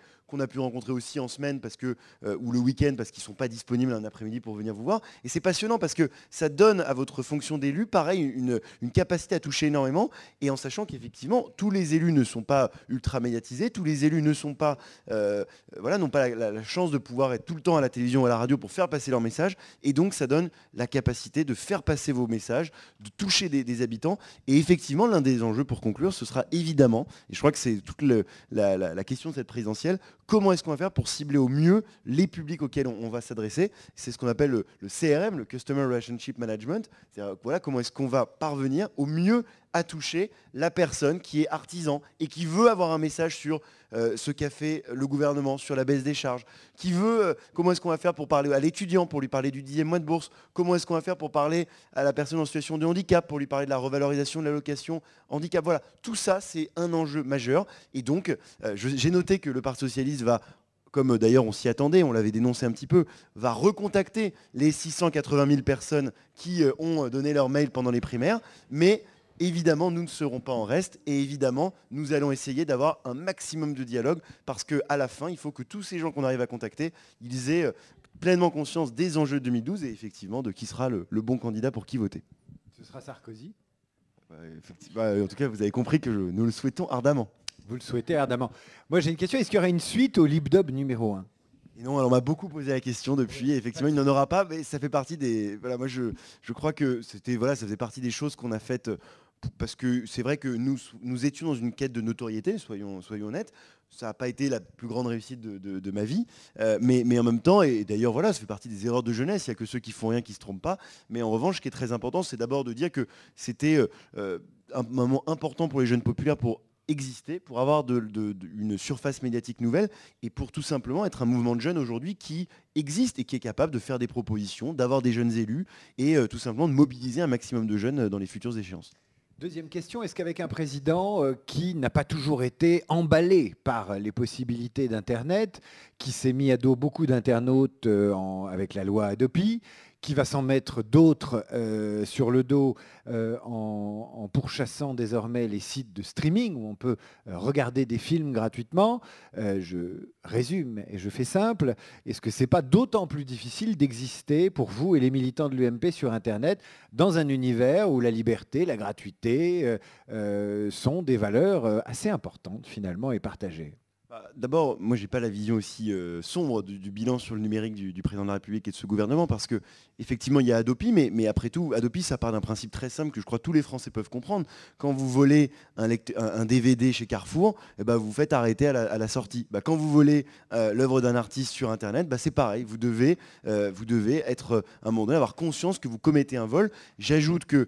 aussi en semaine parce que, ou le week-end parce qu'ils ne sont pas disponibles un après-midi pour venir vous voir. Et c'est passionnant parce que ça donne à votre fonction d'élu, pareil, une capacité à toucher énormément. Et en sachant qu'effectivement, tous les élus ne sont pas ultra médiatisés, tous les élus ne sont pas, n'ont pas la chance de pouvoir être tout le temps à la télévision ou à la radio pour faire passer leurs messages. Et donc, ça donne la capacité de faire passer vos messages, de toucher des habitants. Et effectivement, l'un des enjeux pour conclure, ce sera évidemment, et je crois que c'est toute la question de cette présidentielle, comment est-ce qu'on va faire pour cibler au mieux les publics auxquels on va s'adresser. C'est ce qu'on appelle le CRM, le Customer Relationship Management. C'est-à-dire, voilà, comment est-ce qu'on va parvenir au mieux à toucher la personne qui est artisan et qui veut avoir un message sur ce qu'a fait le gouvernement, sur la baisse des charges, qui veut, comment est-ce qu'on va faire pour parler à l'étudiant, pour lui parler du 10e mois de bourse, comment est-ce qu'on va faire pour parler à la personne en situation de handicap, pour lui parler de la revalorisation de l'allocation handicap. Voilà, tout ça, c'est un enjeu majeur. Et donc, j'ai noté que le Parti socialiste va, comme d'ailleurs on s'y attendait, on l'avait dénoncé un petit peu, va recontacter les 680 000 personnes qui ont donné leur mail pendant les primaires, mais évidemment, nous ne serons pas en reste et évidemment, nous allons essayer d'avoir un maximum de dialogue parce qu'à la fin, il faut que tous ces gens qu'on arrive à contacter, ils aient pleinement conscience des enjeux de 2012 et effectivement de qui sera le bon candidat pour qui voter. Ce sera Sarkozy. En tout cas, vous avez compris que nous le souhaitons ardemment. Vous le souhaitez ardemment. Moi, j'ai une question. Est-ce qu'il y aura une suite au LibDob numéro 1 ? Et non, alors on m'a beaucoup posé la question depuis, et effectivement il n'en aura pas, mais ça fait partie des... Voilà, moi je crois que c'était, voilà, ça faisait partie des choses qu'on a faites, parce que c'est vrai que nous étions dans une quête de notoriété, soyons honnêtes, ça n'a pas été la plus grande réussite de ma vie, mais en même temps, et d'ailleurs voilà, ça fait partie des erreurs de jeunesse, il n'y a que ceux qui font rien qui ne se trompent pas, mais en revanche ce qui est très important, c'est d'abord de dire que c'était un moment important pour les jeunes populaires pour exister, pour avoir une surface médiatique nouvelle et pour tout simplement être un mouvement de jeunes aujourd'hui qui existe et qui est capable de faire des propositions, d'avoir des jeunes élus et tout simplement de mobiliser un maximum de jeunes dans les futures échéances. Deuxième question, est-ce qu'avec un président qui n'a pas toujours été emballé par les possibilités d'Internet, qui s'est mis à dos beaucoup d'internautes avec la loi Hadopi, qui va s'en mettre d'autres sur le dos en pourchassant désormais les sites de streaming où on peut regarder des films gratuitement. Je résume et je fais simple. Est-ce que ce n'est pas d'autant plus difficile d'exister pour vous et les militants de l'UMP sur Internet dans un univers où la liberté, la gratuité sont des valeurs assez importantes finalement et partagées ? D'abord, moi, je n'ai pas la vision aussi sombre du bilan sur le numérique du président de la République et de ce gouvernement, parce qu'effectivement, il y a Hadopi, mais après tout, Hadopi, ça part d'un principe très simple que je crois tous les Français peuvent comprendre. Quand vous volez un DVD chez Carrefour, vous vous faites arrêter à la sortie. Quand vous volez l'œuvre d'un artiste sur Internet, c'est pareil. Vous devez être, à un moment donné, avoir conscience que vous commettez un vol. J'ajoute que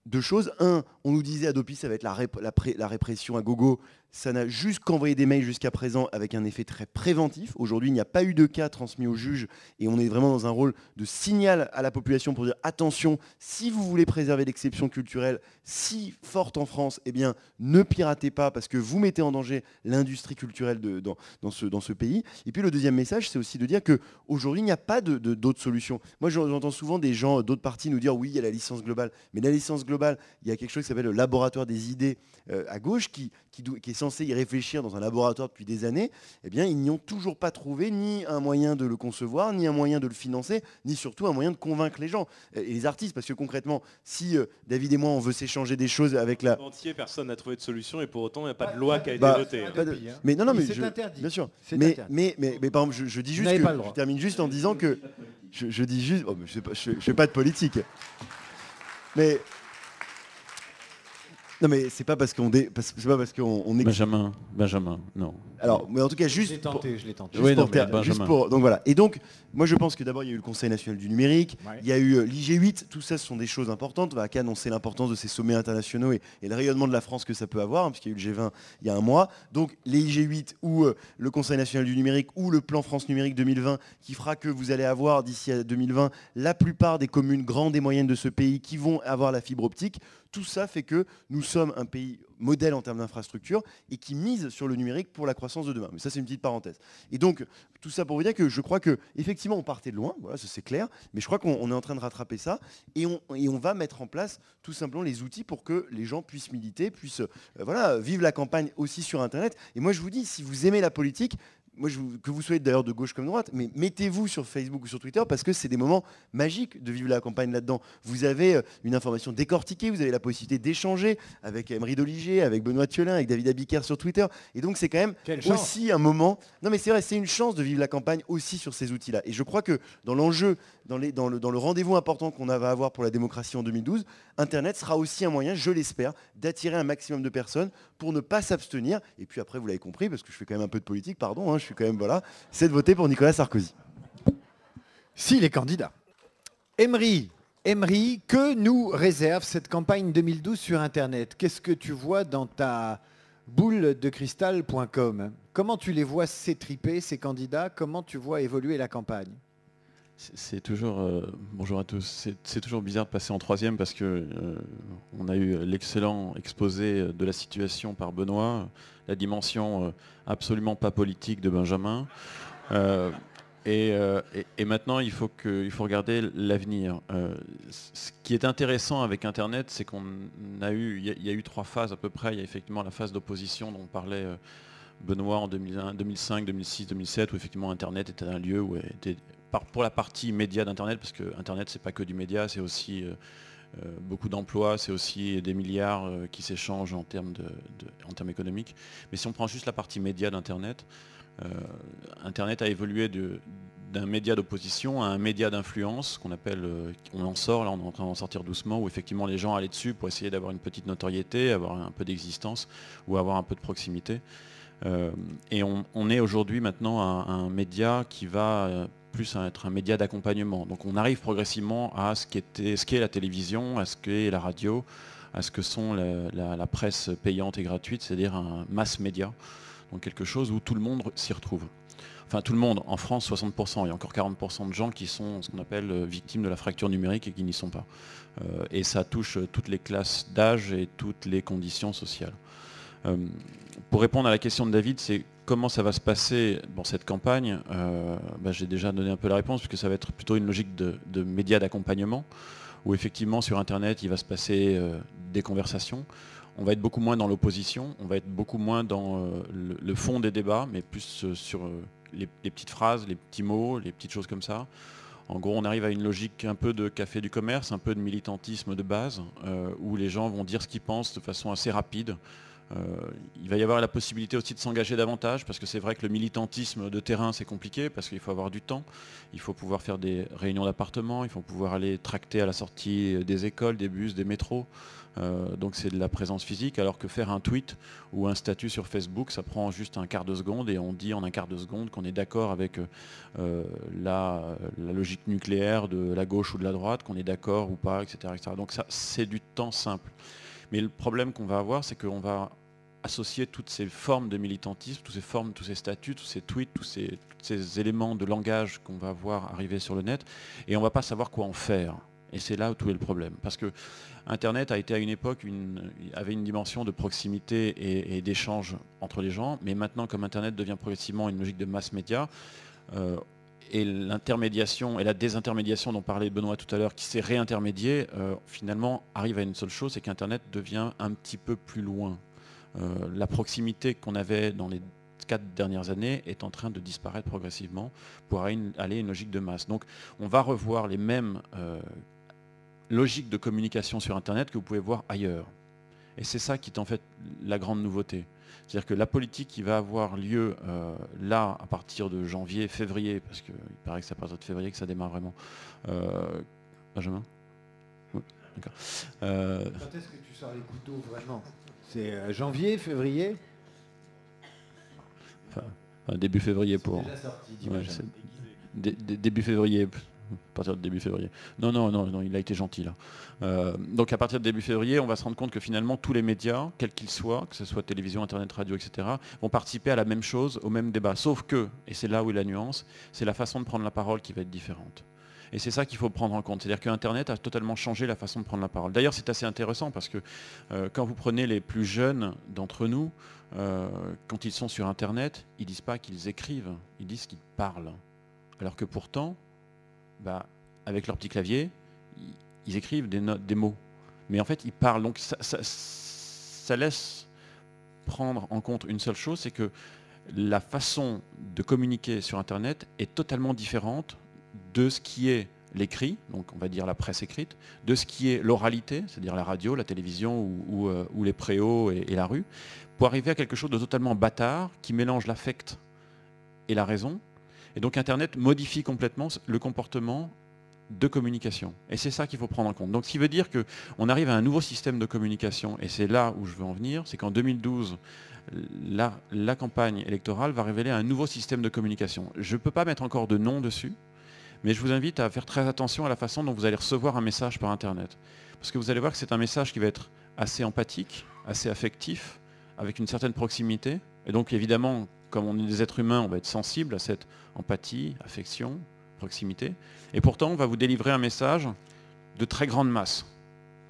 deux choses. Un, on nous disait Hadopi, ça va être la répression à gogo. Ça n'a juste qu'envoyé des mails jusqu'à présent avec un effet très préventif. Aujourd'hui, il n'y a pas eu de cas transmis au juge et on est vraiment dans un rôle de signal à la population pour dire attention, si vous voulez préserver l'exception culturelle si forte en France, ne piratez pas parce que vous mettez en danger l'industrie culturelle dans ce pays. Et puis le deuxième message, c'est aussi de dire qu'aujourd'hui, il n'y a pas d'autres solutions. Moi, j'entends souvent des gens d'autres partis nous dire oui, il y a la licence globale. Mais la licence globale, il y a quelque chose qui s'appelle le laboratoire des idées à gauche qui est censé y réfléchir dans un laboratoire depuis des années, ils n'y ont toujours pas trouvé ni un moyen de le concevoir, ni un moyen de le financer, ni surtout un moyen de convaincre les gens et les artistes. Parce que concrètement, si David et moi, on veut s'échanger des choses avec la... Entier, personne n'a trouvé de solution et pour autant, il n'y a pas de loi qui a été votée. Mais non, mais c'est interdit. Bien sûr. Mais par exemple, je dis juste que... Je termine juste en disant que... Je dis juste... Oh, je ne fais pas de politique. Mais... Non mais c'est pas parce qu'on est... Benjamin, non. Alors, mais en tout cas, juste... Je l'ai tenté. Oui, donc voilà. Et donc, moi je pense que d'abord il y a eu le Conseil national du numérique, il y a eu l'IG8, tout ça ce sont des choses importantes. Vaca a annoncé l'importance de ces sommets internationaux et le rayonnement de la France que ça peut avoir, puisqu'il y a eu le G20 il y a un mois. Donc les IG8 ou le Conseil national du numérique ou le plan France numérique 2020 qui fera que vous allez avoir d'ici à 2020 la plupart des communes grandes et moyennes de ce pays qui vont avoir la fibre optique. tout ça fait que nous sommes un pays modèle en termes d'infrastructure et qui mise sur le numérique pour la croissance de demain. Mais ça, c'est une petite parenthèse. Et donc, tout ça pour vous dire que je crois qu'effectivement, on partait de loin, voilà, ça c'est clair, mais je crois qu'on est en train de rattraper ça et on va mettre en place tout simplement les outils pour que les gens puissent militer, puissent vivre la campagne aussi sur Internet. Et moi, je vous dis, si vous aimez la politique, que vous soyez d'ailleurs de gauche comme de droite, mais mettez-vous sur Facebook ou sur Twitter parce que c'est des moments magiques de vivre la campagne là-dedans. Vous avez une information décortiquée, vous avez la possibilité d'échanger avec Emery Doliger, avec Benoît Thielin, avec David Abiker sur Twitter. Et donc c'est quand même aussi un moment... Non mais c'est vrai, c'est une chance de vivre la campagne aussi sur ces outils-là. Et je crois que dans l'enjeu, dans le rendez-vous important qu'on va avoir pour la démocratie en 2012, Internet sera aussi un moyen, je l'espère, d'attirer un maximum de personnes pour ne pas s'abstenir. Et puis après, vous l'avez compris, parce que je fais quand même un peu de politique, pardon, je suis quand même, c'est de voter pour Nicolas Sarkozy. S'il est candidat. Emery, que nous réserve cette campagne 2012 sur Internet? Qu'est-ce que tu vois dans ta boule de cristal.com? Comment tu les vois s'étriper, ces candidats? Comment tu vois évoluer la campagne? C'est toujours, bonjour à tous, c'est toujours bizarre de passer en troisième parce que on a eu l'excellent exposé de la situation par Benoît, la dimension absolument pas politique de Benjamin. Et maintenant, il faut regarder l'avenir. Ce qui est intéressant avec Internet, c'est qu'il y a eu 3 phases à peu près. Il y a effectivement la phase d'opposition dont parlait Benoît en 2001, 2005, 2006, 2007, où effectivement Internet était un lieu où pour la partie média d'Internet, parce que Internet c'est pas que du média, c'est aussi beaucoup d'emplois, c'est aussi des milliards qui s'échangent en termes économiques. Mais si on prend juste la partie média d'Internet, Internet a évolué d'un média d'opposition à un média d'influence qu'on appelle, on en sort, là on est en train d'en sortir doucement, où effectivement les gens allaient dessus pour essayer d'avoir une petite notoriété, avoir un peu d'existence ou avoir un peu de proximité. Et on est aujourd'hui maintenant un média qui va plus être un média d'accompagnement. Donc on arrive progressivement à ce qu'est la télévision, à ce qu'est la radio, à ce que sont la presse payante et gratuite, c'est-à-dire un mass média, donc quelque chose où tout le monde s'y retrouve. Enfin tout le monde, en France 60%, il y a encore 40% de gens qui sont ce qu'on appelle victimes de la fracture numérique et qui n'y sont pas. Et ça touche toutes les classes d'âge et toutes les conditions sociales. Pour répondre à la question de David, c'est comment ça va se passer dans cette campagne. J'ai déjà donné un peu la réponse, puisque ça va être plutôt une logique de médias d'accompagnement, où effectivement sur Internet, il va se passer des conversations. On va être beaucoup moins dans l'opposition, on va être beaucoup moins dans le fond des débats, mais plus sur les petites phrases, les petits mots, les petites choses comme ça. En gros, on arrive à une logique un peu de café du commerce, un peu de militantisme de base, où les gens vont dire ce qu'ils pensent de façon assez rapide. Il va y avoir la possibilité aussi de s'engager davantage, parce que c'est vrai que le militantisme de terrain c'est compliqué, parce qu'il faut avoir du temps, il faut pouvoir faire des réunions d'appartements, il faut pouvoir aller tracter à la sortie des écoles, des bus, des métros, donc c'est de la présence physique, alors que faire un tweet ou un statut sur Facebook, ça prend juste un quart de seconde et on dit en un quart de seconde qu'on est d'accord avec la logique nucléaire de la gauche ou de la droite, qu'on est d'accord ou pas, etc., etc. Donc ça c'est du temps simple. Mais le problème qu'on va avoir, c'est qu'on va associer toutes ces formes de militantisme, toutes ces formes, tous ces statuts, tous ces tweets, tous ces éléments de langage qu'on va voir arriver sur le net, et on ne va pas savoir quoi en faire. Et c'est là où tout est le problème. Parce que Internet a été à une époque, avait une dimension de proximité et d'échange entre les gens, mais maintenant, comme Internet devient progressivement une logique de mass média, et l'intermédiation et la désintermédiation dont parlait Benoît tout à l'heure, qui s'est réintermédiée, finalement arrive à une seule chose, c'est qu'Internet devient un petit peu plus loin. La proximité qu'on avait dans les 4 dernières années est en train de disparaître progressivement pour aller à une logique de masse. Donc on va revoir les mêmes logiques de communication sur Internet que vous pouvez voir ailleurs. Et c'est ça qui est en fait la grande nouveauté. C'est-à-dire que la politique qui va avoir lieu là à partir de janvier, février, parce qu'il paraît que c'est à partir de février que ça démarre vraiment. Benjamin ? Oui, d'accord. Quand est-ce que tu sors les couteaux vraiment? C'est janvier, février? Enfin, début février pour... C'est déjà sorti, ouais, début février. À partir de début février. Non, il a été gentil là. Donc à partir de début février, on va se rendre compte que finalement tous les médias, quels qu'ils soient, que ce soit télévision, internet, radio, etc., vont participer à la même chose, au même débat. Sauf que, et c'est là où est la nuance, c'est la façon de prendre la parole qui va être différente. Et c'est ça qu'il faut prendre en compte. C'est-à-dire que Internet a totalement changé la façon de prendre la parole. D'ailleurs, c'est assez intéressant parce que quand vous prenez les plus jeunes d'entre nous, quand ils sont sur Internet, ils ne disent pas qu'ils écrivent, ils disent qu'ils parlent. Alors que pourtant, avec leur petit clavier, ils écrivent des mots. Mais en fait, ils parlent. Donc ça laisse prendre en compte une seule chose, c'est que la façon de communiquer sur Internet est totalement différente de ce qui est l'écrit, donc on va dire la presse écrite, de ce qui est l'oralité, c'est-à-dire la radio, la télévision ou les préaux et la rue, pour arriver à quelque chose de totalement bâtard qui mélange l'affect et la raison. Et donc Internet modifie complètement le comportement de communication. Et c'est ça qu'il faut prendre en compte. Donc ce qui veut dire qu'on arrive à un nouveau système de communication, et c'est là où je veux en venir, c'est qu'en 2012, la campagne électorale va révéler un nouveau système de communication. Je ne peux pas mettre encore de nom dessus, mais je vous invite à faire très attention à la façon dont vous allez recevoir un message par Internet. Parce que vous allez voir que c'est un message qui va être assez empathique, assez affectif, avec une certaine proximité. Et donc évidemment, comme on est des êtres humains, on va être sensible à cette empathie, affection, proximité. Et pourtant, on va vous délivrer un message de très grande masse.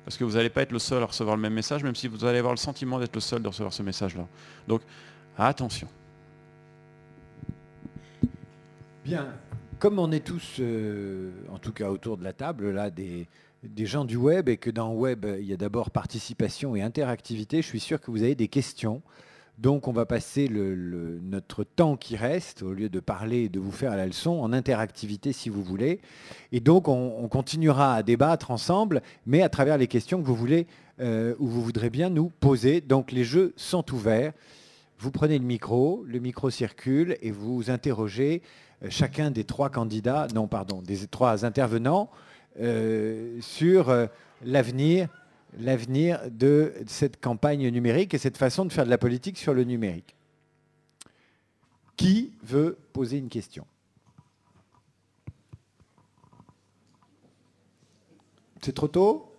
Parce que vous n'allez pas être le seul à recevoir le même message, même si vous allez avoir le sentiment d'être le seul de recevoir ce message-là. Donc, attention. Bien. Comme on est tous, en tout cas autour de la table, là, des gens du web, et que dans le web, il y a d'abord participation et interactivité, je suis sûr que vous avez des questions. Donc on va passer notre temps qui reste, au lieu de parler et de vous faire la leçon, en interactivité si vous voulez. Et donc on continuera à débattre ensemble, mais à travers les questions que vous voulez, ou vous voudrez bien nous poser. Donc les jeux sont ouverts. Vous prenez le micro circule et vous interrogez chacun des trois candidats, non pardon, des trois intervenants sur l'avenir de cette campagne numérique et cette façon de faire de la politique sur le numérique. Qui veut poser une question? C'est trop tôt?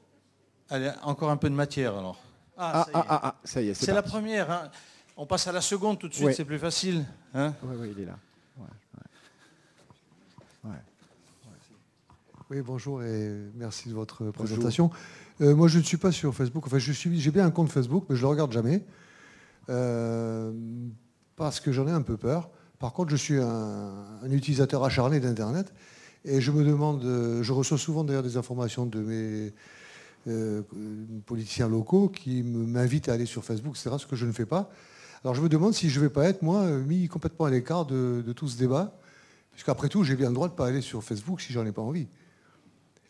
Allez, encore un peu de matière alors. Ça y est, c'est la première. Hein. On passe à la seconde tout de suite, ouais. C'est plus facile. Hein, oui, il est là. Oui, bonjour et merci de votre présentation. Moi, je ne suis pas sur Facebook. Enfin, j'ai bien un compte Facebook, mais je ne le regarde jamais parce que j'en ai un peu peur. Par contre, je suis un utilisateur acharné d'Internet et je me demande, je reçois souvent d'ailleurs des informations de mes politiciens locaux qui m'invitent à aller sur Facebook, etc., ce que je ne fais pas. Alors, je me demande si je ne vais pas être, moi, mis complètement à l'écart de tout ce débat, puisqu'après tout, j'ai bien le droit de ne pas aller sur Facebook si j'en ai pas envie.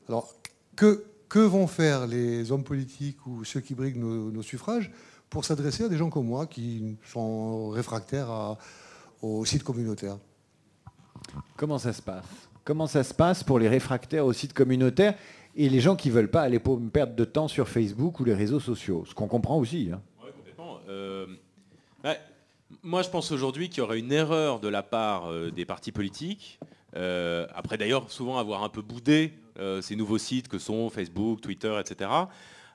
Alors, que vont faire les hommes politiques ou ceux qui briguent nos suffrages pour s'adresser à des gens comme moi qui sont réfractaires aux sites communautaires? Comment ça se passe? Comment ça se passe pour les réfractaires aux sites communautaires et les gens qui ne veulent pas aller perdre de temps sur Facebook ou les réseaux sociaux? Ce qu'on comprend aussi. Hein. Oui, complètement. Moi, je pense aujourd'hui qu'il y aurait une erreur de la part des partis politiques. Après d'ailleurs souvent avoir un peu boudé ces nouveaux sites que sont Facebook, Twitter, etc.,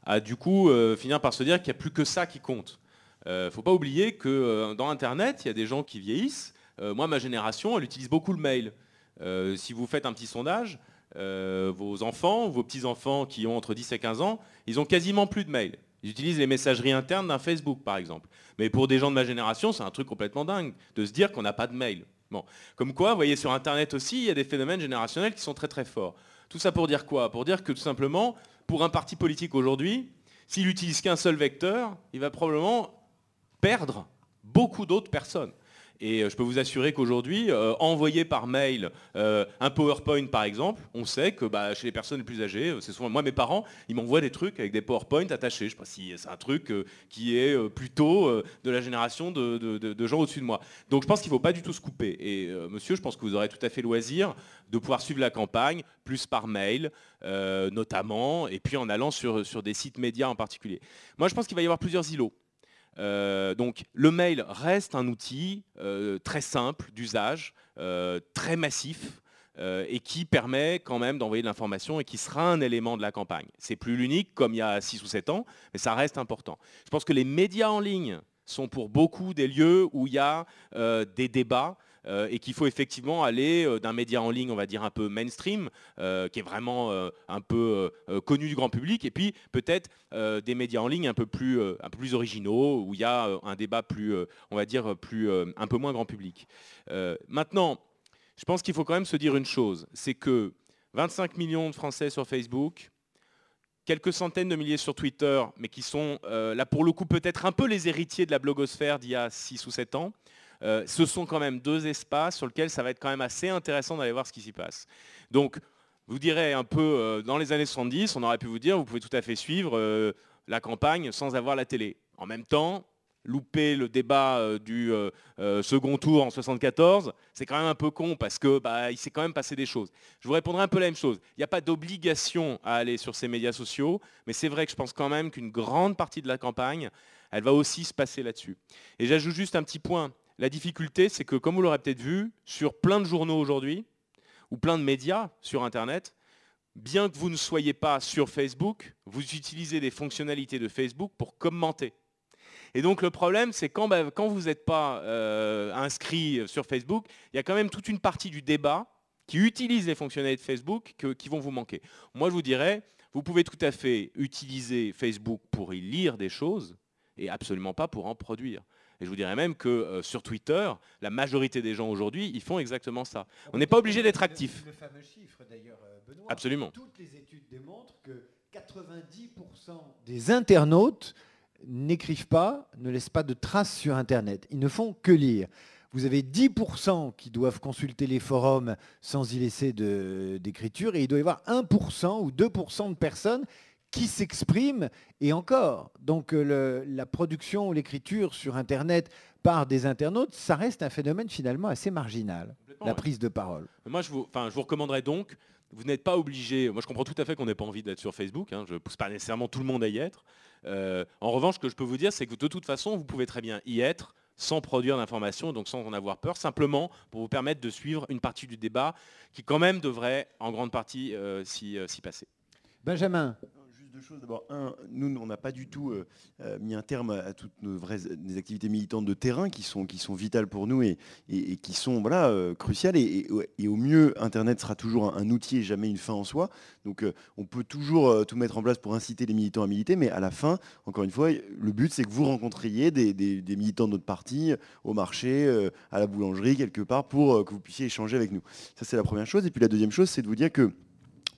à du coup finir par se dire qu'il n'y a plus que ça qui compte. Il ne faut pas oublier que dans Internet, il y a des gens qui vieillissent. Moi, ma génération, elle utilise beaucoup le mail. Si vous faites un petit sondage, vos enfants, vos petits-enfants qui ont entre 10 et 15 ans, ils ont quasiment plus de mail. Ils utilisent les messageries internes d'un Facebook, par exemple. Mais pour des gens de ma génération, c'est un truc complètement dingue de se dire qu'on n'a pas de mail. Bon. Comme quoi, vous voyez, sur Internet aussi, il y a des phénomènes générationnels qui sont très très forts. Tout ça pour dire quoi? Pour dire que tout simplement, pour un parti politique aujourd'hui, s'il n'utilise qu'un seul vecteur, il va probablement perdre beaucoup d'autres personnes. Et je peux vous assurer qu'aujourd'hui, envoyer par mail un PowerPoint par exemple, on sait que chez les personnes les plus âgées, c'est souvent moi, mes parents, ils m'envoient des trucs avec des PowerPoint attachés. Je ne sais pas si c'est un truc qui est plutôt de la génération de gens au-dessus de moi. Donc je pense qu'il ne faut pas du tout se couper. Et monsieur, je pense que vous aurez tout à fait loisir de pouvoir suivre la campagne, plus par mail notamment, et puis en allant sur des sites médias en particulier. Moi, je pense qu'il va y avoir plusieurs îlots. Donc le mail reste un outil très simple d'usage, très massif et qui permet quand même d'envoyer de l'information et qui sera un élément de la campagne. C'est plus l'unique comme il y a 6 ou 7 ans, mais ça reste important. Je pense que les médias en ligne sont pour beaucoup des lieux où il y a des débats, et qu'il faut effectivement aller d'un média en ligne, on va dire un peu mainstream, qui est vraiment un peu connu du grand public, et puis peut-être des médias en ligne un peu plus originaux, où il y a un débat plus, on va dire, un peu moins grand public. Maintenant, je pense qu'il faut quand même se dire une chose, c'est que 25 millions de Français sur Facebook, quelques centaines de milliers sur Twitter, mais qui sont là pour le coup peut-être un peu les héritiers de la blogosphère d'il y a 6 ou 7 ans, ce sont quand même deux espaces sur lesquels ça va être quand même assez intéressant d'aller voir ce qui s'y passe. Donc, vous direz un peu, dans les années 70, on aurait pu vous dire, vous pouvez tout à fait suivre la campagne sans avoir la télé. En même temps, louper le débat du second tour en 74, c'est quand même un peu con parce que il s'est quand même passé des choses. Je vous répondrai un peu la même chose. Il n'y a pas d'obligation à aller sur ces médias sociaux, mais c'est vrai que je pense quand même qu'une grande partie de la campagne, elle va aussi se passer là-dessus. Et j'ajoute juste un petit point. La difficulté, c'est que, comme vous l'aurez peut-être vu, sur plein de journaux aujourd'hui, ou plein de médias sur Internet, bien que vous ne soyez pas sur Facebook, vous utilisez des fonctionnalités de Facebook pour commenter. Et donc le problème, c'est quand vous n'êtes pas inscrit sur Facebook, il y a quand même toute une partie du débat qui utilise les fonctionnalités de Facebook qui vont vous manquer. Moi, je vous dirais, vous pouvez tout à fait utiliser Facebook pour y lire des choses et absolument pas pour en produire. Et je vous dirais même que sur Twitter, la majorité des gens aujourd'hui, ils font exactement ça. On n'est pas obligé d'être actif. Le fameux chiffre d'ailleurs, Benoît. Absolument. Toutes les études démontrent que 90% des internautes n'écrivent pas, ne laissent pas de traces sur Internet. Ils ne font que lire. Vous avez 10% qui doivent consulter les forums sans y laisser d'écriture, et il doit y avoir 1% ou 2% de personnes qui s'expriment, et encore. Donc la production ou l'écriture sur Internet par des internautes, ça reste un phénomène finalement assez marginal, la prise de parole. Moi, je vous recommanderais donc, vous n'êtes pas obligé, moi je comprends tout à fait qu'on n'ait pas envie d'être sur Facebook, je ne pousse pas nécessairement tout le monde à y être. En revanche, ce que je peux vous dire, c'est que de toute façon, vous pouvez très bien y être sans produire d'informations, donc sans en avoir peur, simplement pour vous permettre de suivre une partie du débat qui quand même devrait en grande partie s'y passer. Benjamin. Deux choses. D'abord, nous, on n'a pas du tout mis un terme à toutes des activités militantes de terrain qui sont vitales pour nous et qui sont cruciales. Et au mieux, Internet sera toujours un outil et jamais une fin en soi. Donc, on peut toujours tout mettre en place pour inciter les militants à militer, mais à la fin, encore une fois, le but, c'est que vous rencontriez des militants de notre parti au marché, à la boulangerie, quelque part, pour que vous puissiez échanger avec nous. Ça, c'est la première chose. Et puis, la deuxième chose, c'est de vous dire que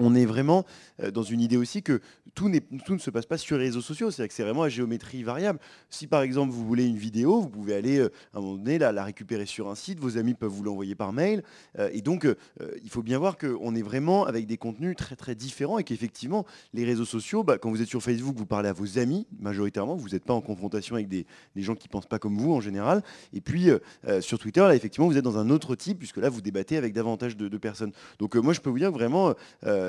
on est vraiment dans une idée aussi que tout ne se passe pas sur les réseaux sociaux, c'est-à-dire que c'est vraiment à géométrie variable. Si par exemple vous voulez une vidéo, vous pouvez aller à un moment donné la récupérer sur un site, vos amis peuvent vous l'envoyer par mail, et donc il faut bien voir qu'on est vraiment avec des contenus très très différents et qu'effectivement les réseaux sociaux, quand vous êtes sur Facebook, vous parlez à vos amis majoritairement, vous n'êtes pas en confrontation avec des gens qui ne pensent pas comme vous en général, et puis sur Twitter, là effectivement vous êtes dans un autre type, puisque là vous débattez avec davantage de personnes. Donc moi je peux vous dire vraiment,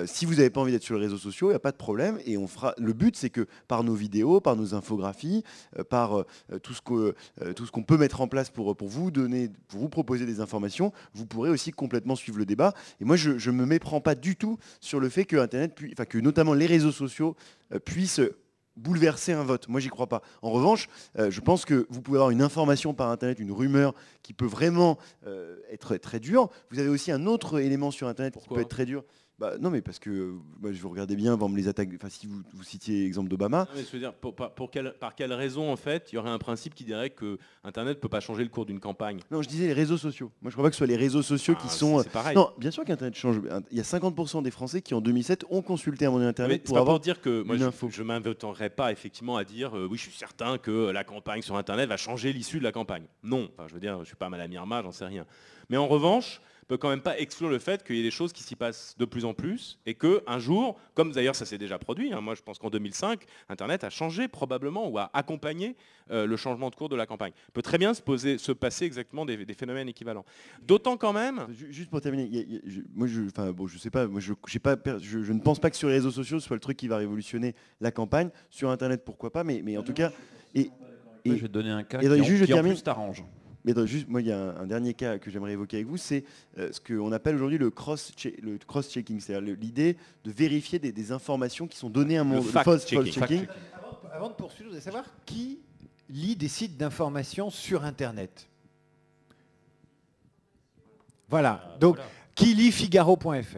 si vous n'avez pas envie d'être sur les réseaux sociaux, il n'y a pas de problème. Et le but, c'est que par nos vidéos, par nos infographies, par tout ce qu'on peut mettre en place pour vous donner, pour vous proposer des informations, vous pourrez aussi complètement suivre le débat. Et moi, je ne me méprends pas du tout sur le fait que Internet, que notamment les réseaux sociaux puissent bouleverser un vote. Moi, j'y crois pas. En revanche, je pense que vous pouvez avoir une information par Internet, une rumeur qui peut vraiment être très dure. Vous avez aussi un autre élément sur Internet qui peut être très dur. Non, mais parce que je vous regardais bien avant les attaques. Enfin, si vous citiez l'exemple d'Obama. Je veux dire, par quelle raison en fait il y aurait un principe qui dirait que Internet ne peut pas changer le cours d'une campagne? Non, je disais les réseaux sociaux. Moi, je crois pas que ce soit les réseaux sociaux qui sont. C'est pareil. Non, bien sûr qu'Internet change. Il y a 50% des Français qui en 2007 ont consulté un moment Internet pour avoir dire que moi, info. Je m'inventerais pas effectivement à dire oui, je suis certain que la campagne sur Internet va changer l'issue de la campagne. Non, je veux dire, je suis pas Madame Irma, j'en sais rien. Mais en revanche, peut quand même pas exclure le fait qu'il y ait des choses qui s'y passent de plus en plus et qu'un jour, comme d'ailleurs ça s'est déjà produit, moi je pense qu'en 2005, Internet a changé probablement ou a accompagné le changement de cours de la campagne. Il peut très bien se passer exactement des phénomènes équivalents. D'autant quand même... Juste pour terminer, je sais pas, je ne pense pas que sur les réseaux sociaux ce soit le truc qui va révolutionner la campagne. Sur Internet, pourquoi pas, mais en tout cas... je vais te donner un cas qui en plus t'arrange. Mais moi, il y a un dernier cas que j'aimerais évoquer avec vous, c'est ce qu'on appelle aujourd'hui le cross-checking, c'est-à-dire l'idée de vérifier des informations qui sont données à un moment. Fact-checking. Avant de poursuivre, je voudrais savoir qui lit des sites d'information sur Internet. Voilà. Donc, voilà. qui lit Figaro.fr?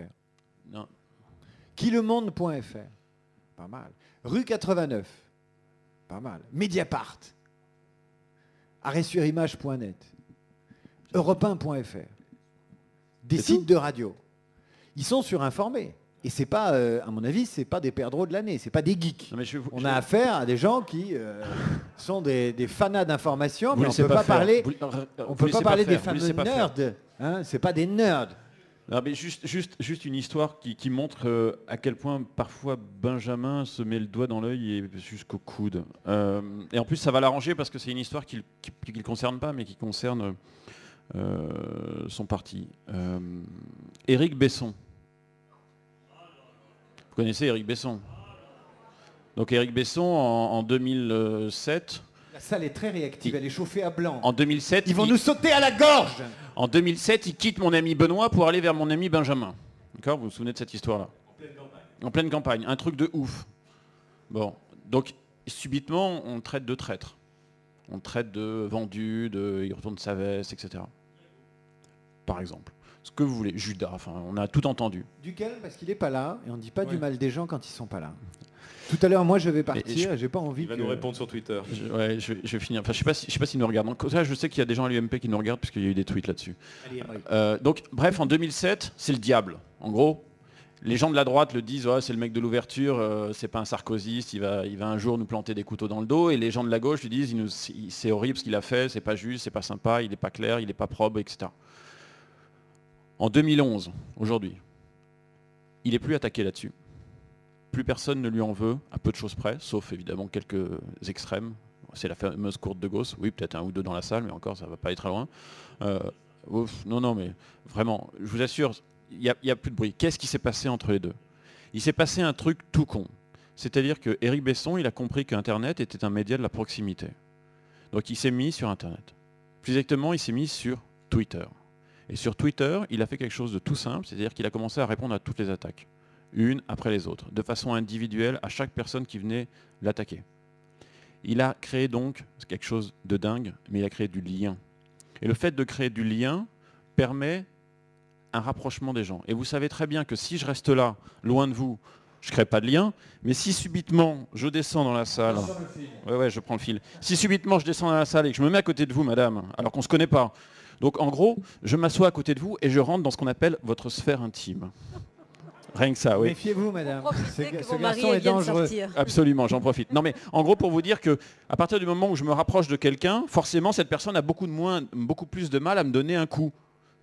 Non. Qui lemonde.fr? Pas mal. Rue 89? Pas mal. Mediapart? Arrêtsurimage.net? Europe1.fr? Des sites de radio. Ils sont surinformés. Et c'est pas, à mon avis, c'est pas des perdreaux de l'année, c'est pas des geeks. Non, mais On a affaire à des gens qui sont des fanas d'information, Vous mais on laissez ne peut pas faire. parler, Vous- on vous peut laissez pas parler des faire. Vous fameux laissez pas faire. nerds. Hein, c'est pas des nerds. Non, mais juste une histoire qui montre à quel point parfois Benjamin se met le doigt dans l'œil et jusqu'au coude. Et en plus, ça va l'arranger parce que c'est une histoire qui ne le concerne pas, mais qui concerne son parti. Éric Besson. Vous connaissez Éric Besson? Donc Éric Besson, en 2007... La salle est très réactive, elle est chauffée à blanc. En 2007, Ils vont nous sauter à la gorge. En 2007, il quitte mon ami Benoît pour aller vers mon ami Benjamin. D'accord? Vous vous souvenez de cette histoire-là? En pleine campagne. Un truc de ouf. Bon. Donc, subitement, on traite de traître. On traite de vendu, il retourne sa veste, etc. Par exemple. Ce que vous voulez. Judas, enfin, on a tout entendu. Duquel, parce qu'il n'est pas là, et on ne dit pas du mal des gens quand ils ne sont pas là. Tout à l'heure, moi, je vais partir, et j'ai pas envie Il va que... nous répondre sur Twitter. Je vais finir. Enfin, je sais pas s'ils nous regardent. Donc, ça, je sais qu'il y a des gens à l'UMP qui nous regardent, puisqu'il y a eu des tweets là-dessus. Allez, Emmerich. Donc, bref, en 2007, c'est le diable. En gros, les gens de la droite le disent, ouais, c'est le mec de l'ouverture, c'est pas un sarkozyste, il va un jour nous planter des couteaux dans le dos. Et les gens de la gauche lui disent, c'est horrible ce qu'il a fait, c'est pas juste, c'est pas sympa, il n'est pas clair, il n'est pas probe, etc. En 2011, aujourd'hui, il n'est plus attaqué là-dessus. Plus personne ne lui en veut, à peu de choses près, sauf évidemment quelques extrêmes. C'est la fameuse courte de Gauss, oui, peut-être un ou deux dans la salle, mais encore, ça ne va pas aller très loin. Non, mais vraiment, je vous assure, il n'y a plus de bruit. Qu'est-ce qui s'est passé entre les deux? Il s'est passé un truc tout con. C'est-à-dire que Éric Besson, il a compris qu'Internet était un média de la proximité. Donc il s'est mis sur Internet. Plus exactement, il s'est mis sur Twitter. Et sur Twitter, il a fait quelque chose de tout simple, c'est-à-dire qu'il a commencé à répondre à toutes les attaques, une après les autres, de façon individuelle à chaque personne qui venait l'attaquer. Il a créé donc quelque chose de dingue, mais il a créé du lien. Et le fait de créer du lien permet un rapprochement des gens. Et vous savez très bien que si je reste là, loin de vous, je ne crée pas de lien, mais si subitement je descends dans la salle... Ouais, je prends le fil. Si subitement je descends dans la salle et que je me mets à côté de vous, madame, alors qu'on ne se connaît pas, donc en gros, je m'assois à côté de vous et je rentre dans ce qu'on appelle votre sphère intime. Rien que ça, oui. Méfiez-vous, madame. Profitez que Ce vos maris garçon est viennent dangereux. sortir. Absolument, j'en profite. Non mais en gros pour vous dire que à partir du moment où je me rapproche de quelqu'un, forcément cette personne a beaucoup plus de mal à me donner un coup.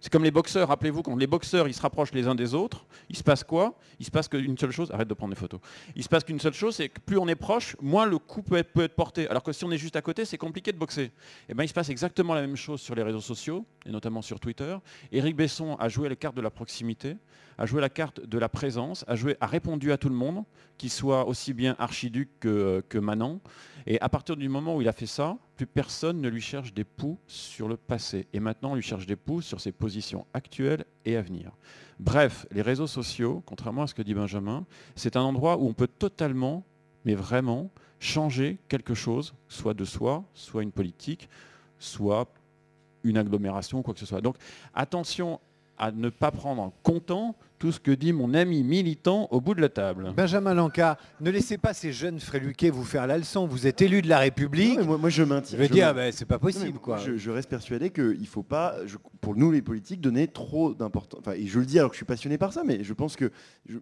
C'est comme les boxeurs, rappelez-vous, quand les boxeurs ils se rapprochent les uns des autres, il se passe quoi? Il se passe qu'une seule chose, arrête de prendre des photos. Il se passe qu'une seule chose, c'est que plus on est proche, moins le coup peut être porté. Alors que si on est juste à côté, c'est compliqué de boxer. Et bien il se passe exactement la même chose sur les réseaux sociaux, et notamment sur Twitter. Éric Besson a joué la carte de la proximité, a joué la carte de la présence, a répondu à tout le monde, qu'il soit aussi bien archiduc que manant. Et à partir du moment où il a fait ça, plus personne ne lui cherche des poux sur le passé. Et maintenant, on lui cherche des poux sur ses positions actuelles et à venir. Bref, les réseaux sociaux, contrairement à ce que dit Benjamin, c'est un endroit où on peut totalement, mais vraiment, changer quelque chose, soit de soi, soit une politique, soit une agglomération, quoi que ce soit. Donc attention à ne pas prendre en comptant tout ce que dit mon ami militant au bout de la table. Benjamin Lanca, ne laissez pas ces jeunes fréluqués vous faire la leçon. Vous êtes élu de la République. Non, mais moi, je maintiens. Je veux dire, c'est pas possible, quoi. Je reste persuadé qu'il ne faut pas, pour nous les politiques, donner trop d'importance. Enfin, et je le dis alors que je suis passionné par ça, mais je pense que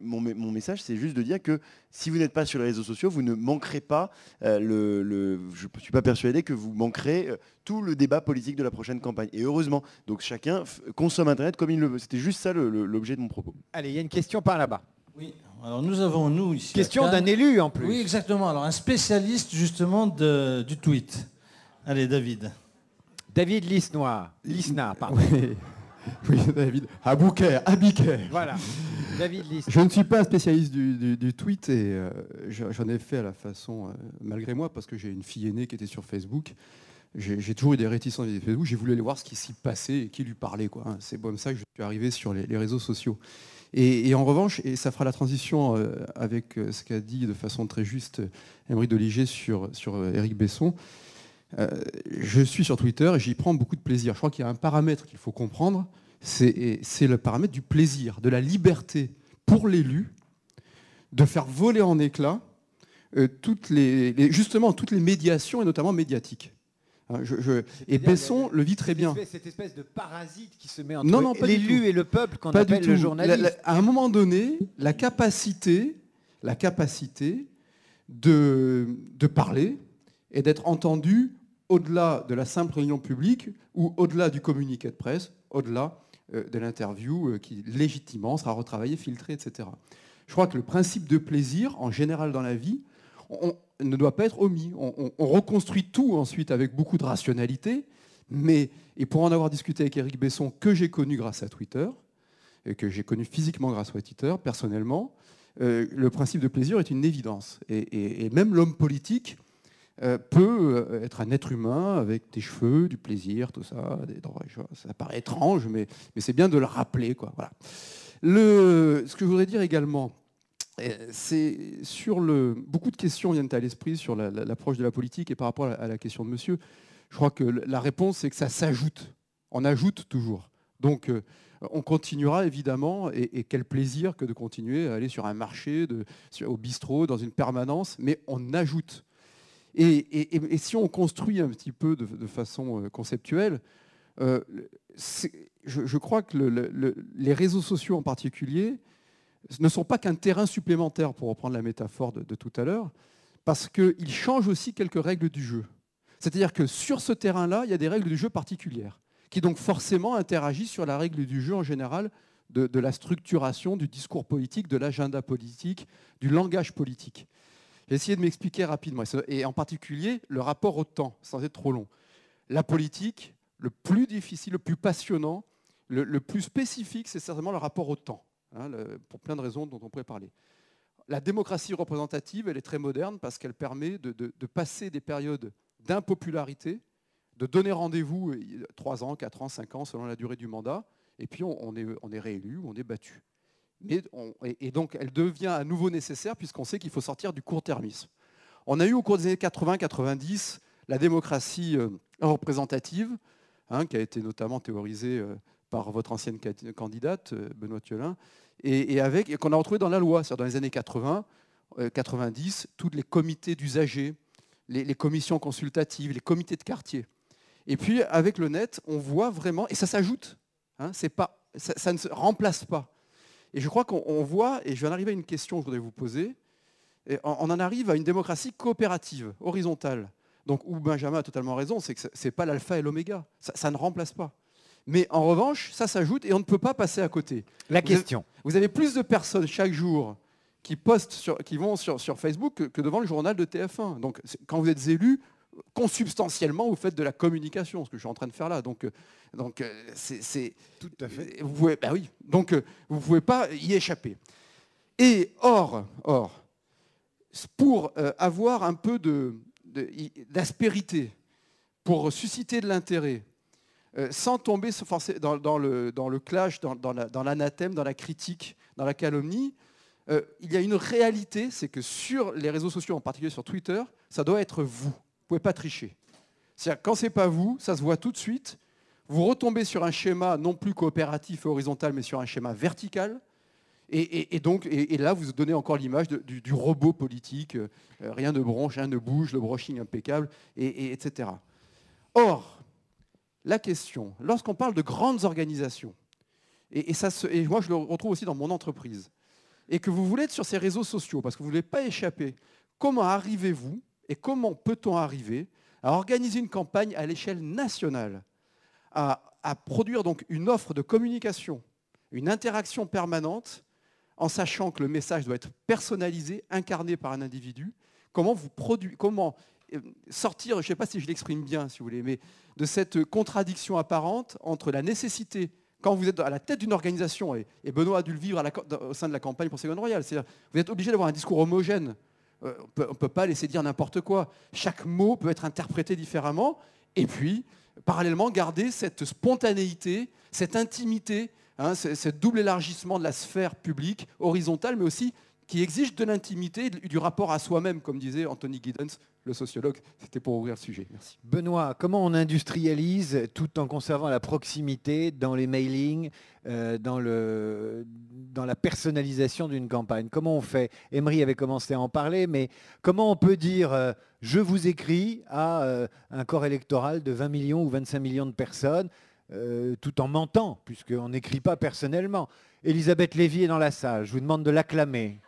mon message, c'est juste de dire que si vous n'êtes pas sur les réseaux sociaux, vous ne manquerez pas je ne suis pas persuadé que vous manquerez tout le débat politique de la prochaine campagne. Et heureusement, donc chacun consomme Internet comme il le veut. C'était juste ça l'objet de mon propos. Allez, il y a une question par là-bas. Oui, alors nous avons, nous, ici... Question à Cannes- d'un élu, en plus. Oui, exactement. Alors, un spécialiste, justement, du tweet. Allez, David. David Lisnard, pardon. Oui, David. Abiker. Voilà. David Lisnard. Je ne suis pas un spécialiste du tweet et j'en ai fait à la façon, malgré moi, parce que j'ai une fille aînée qui était sur Facebook. J'ai toujours eu des réticences avec Facebook. J'ai voulu aller voir ce qui s'y passait et qui lui parlait, quoi. C'est comme ça que je suis arrivé sur les réseaux sociaux. Et en revanche, et ça fera la transition avec ce qu'a dit de façon très juste Aymeric de Liger sur Éric Besson, je suis sur Twitter et j'y prends beaucoup de plaisir. Je crois qu'il y a un paramètre qu'il faut comprendre, c'est le paramètre du plaisir, de la liberté pour l'élu de faire voler en éclats justement toutes les médiations, et notamment médiatiques. Et Besson le vit très bien. Cette espèce de parasite qui se met entre l'élu et le peuple qu'on appelle le journaliste. À un moment donné, la capacité de parler et d'être entendu au-delà de la simple réunion publique ou au-delà du communiqué de presse, au-delà de l'interview qui légitimement sera retravaillée, filtrée, etc. Je crois que le principe de plaisir, en général dans la vie, ne doit pas être omis. On reconstruit tout ensuite avec beaucoup de rationalité, et pour en avoir discuté avec Éric Besson, que j'ai connu grâce à Twitter, et que j'ai connu physiquement grâce à Twitter, personnellement, le principe de plaisir est une évidence. Et même l'homme politique peut être un être humain avec des cheveux, du plaisir, tout ça. Ça paraît étrange, mais c'est bien de le rappeler, quoi. Voilà. Ce que je voudrais dire également, c'est beaucoup de questions viennent à l'esprit sur l'approche de la politique et par rapport à la question de monsieur. Je crois que la réponse, c'est que ça s'ajoute. On ajoute toujours. Donc, on continuera évidemment, et quel plaisir que de continuer à aller sur un marché, au bistrot, dans une permanence, mais on ajoute. Et si on construit un petit peu de façon conceptuelle, je crois que les réseaux sociaux en particulier ne sont pas qu'un terrain supplémentaire, pour reprendre la métaphore de tout à l'heure, parce qu'ils changent aussi quelques règles du jeu. C'est-à-dire que sur ce terrain-là, il y a des règles du jeu particulières, qui donc forcément interagissent sur la règle du jeu en général, de la structuration du discours politique, de l'agenda politique, du langage politique. J'ai essayé de m'expliquer rapidement, et en particulier le rapport au temps, sans être trop long. La politique, le plus difficile, le plus passionnant, le plus spécifique, c'est certainement le rapport au temps. Pour plein de raisons dont on pourrait parler. La démocratie représentative, elle est très moderne parce qu'elle permet de passer des périodes d'impopularité, de donner rendez-vous 3 ans, 4 ans, 5 ans, selon la durée du mandat, et puis on est réélu ou on est battu. Et donc elle devient à nouveau nécessaire puisqu'on sait qu'il faut sortir du court-termisme. On a eu au cours des années 80-90 la démocratie représentative, qui a été notamment théorisée par votre ancienne candidate, Benoît Thielin, et qu'on a retrouvé dans la loi. C'est-à-dire dans les années 80, 90, tous les comités d'usagers, les commissions consultatives, les comités de quartier. Et puis, avec le net, on voit vraiment, et ça s'ajoute, ça ne se remplace pas. Et je crois qu'on voit, et je viens d'arriver à une question que je voudrais vous poser, on en arrive à une démocratie coopérative, horizontale. Donc, où Benjamin a totalement raison, c'est que ce n'est pas l'alpha et l'oméga, ça ne remplace pas. Mais en revanche, ça s'ajoute et on ne peut pas passer à côté. Vous avez plus de personnes chaque jour qui vont sur Facebook que devant le journal de TF1. Donc quand vous êtes élu, consubstantiellement, vous faites de la communication, ce que je suis en train de faire là. Donc c'est tout à fait. Vous ne pouvez pas y échapper. Et or, pour avoir un peu d'aspérité, pour susciter de l'intérêt, sans tomber dans le clash, dans l'anathème, dans la critique, dans la calomnie, il y a une réalité, c'est que sur les réseaux sociaux, en particulier sur Twitter, ça doit être vous. Vous ne pouvez pas tricher. C'est-à-dire quand ce n'est pas vous, ça se voit tout de suite. Vous retombez sur un schéma non plus coopératif et horizontal, mais sur un schéma vertical. Et là, vous donnez encore l'image du robot politique. Rien ne bronche, rien ne bouge, le brushing impeccable, etc. Or, la question, lorsqu'on parle de grandes organisations, et moi je le retrouve aussi dans mon entreprise, et que vous voulez être sur ces réseaux sociaux, parce que vous ne voulez pas échapper, comment arrivez-vous, et comment peut-on arriver à organiser une campagne à l'échelle nationale, à produire donc une offre de communication, une interaction permanente, en sachant que le message doit être personnalisé, incarné par un individu, comment sortir, je ne sais pas si je l'exprime bien, si vous voulez, mais de cette contradiction apparente entre la nécessité, quand vous êtes à la tête d'une organisation, et Benoît a dû le vivre au sein de la campagne pour Ségolène Royal, c'est-à-dire vous êtes obligé d'avoir un discours homogène. On ne peut pas laisser dire n'importe quoi. Chaque mot peut être interprété différemment, et puis, parallèlement, garder cette spontanéité, cette intimité, ce double élargissement de la sphère publique, horizontale, mais aussi qui exige de l'intimité, du rapport à soi-même, comme disait Anthony Giddens, le sociologue. C'était pour ouvrir le sujet. Merci. Benoît, comment on industrialise tout en conservant la proximité dans les mailings, dans la personnalisation d'une campagne? Comment on fait? Emery avait commencé à en parler, mais comment on peut dire je vous écris à un corps électoral de 20 millions ou 25 millions de personnes tout en mentant, puisqu'on n'écrit pas personnellement? Elisabeth Lévy est dans la salle, je vous demande de l'acclamer.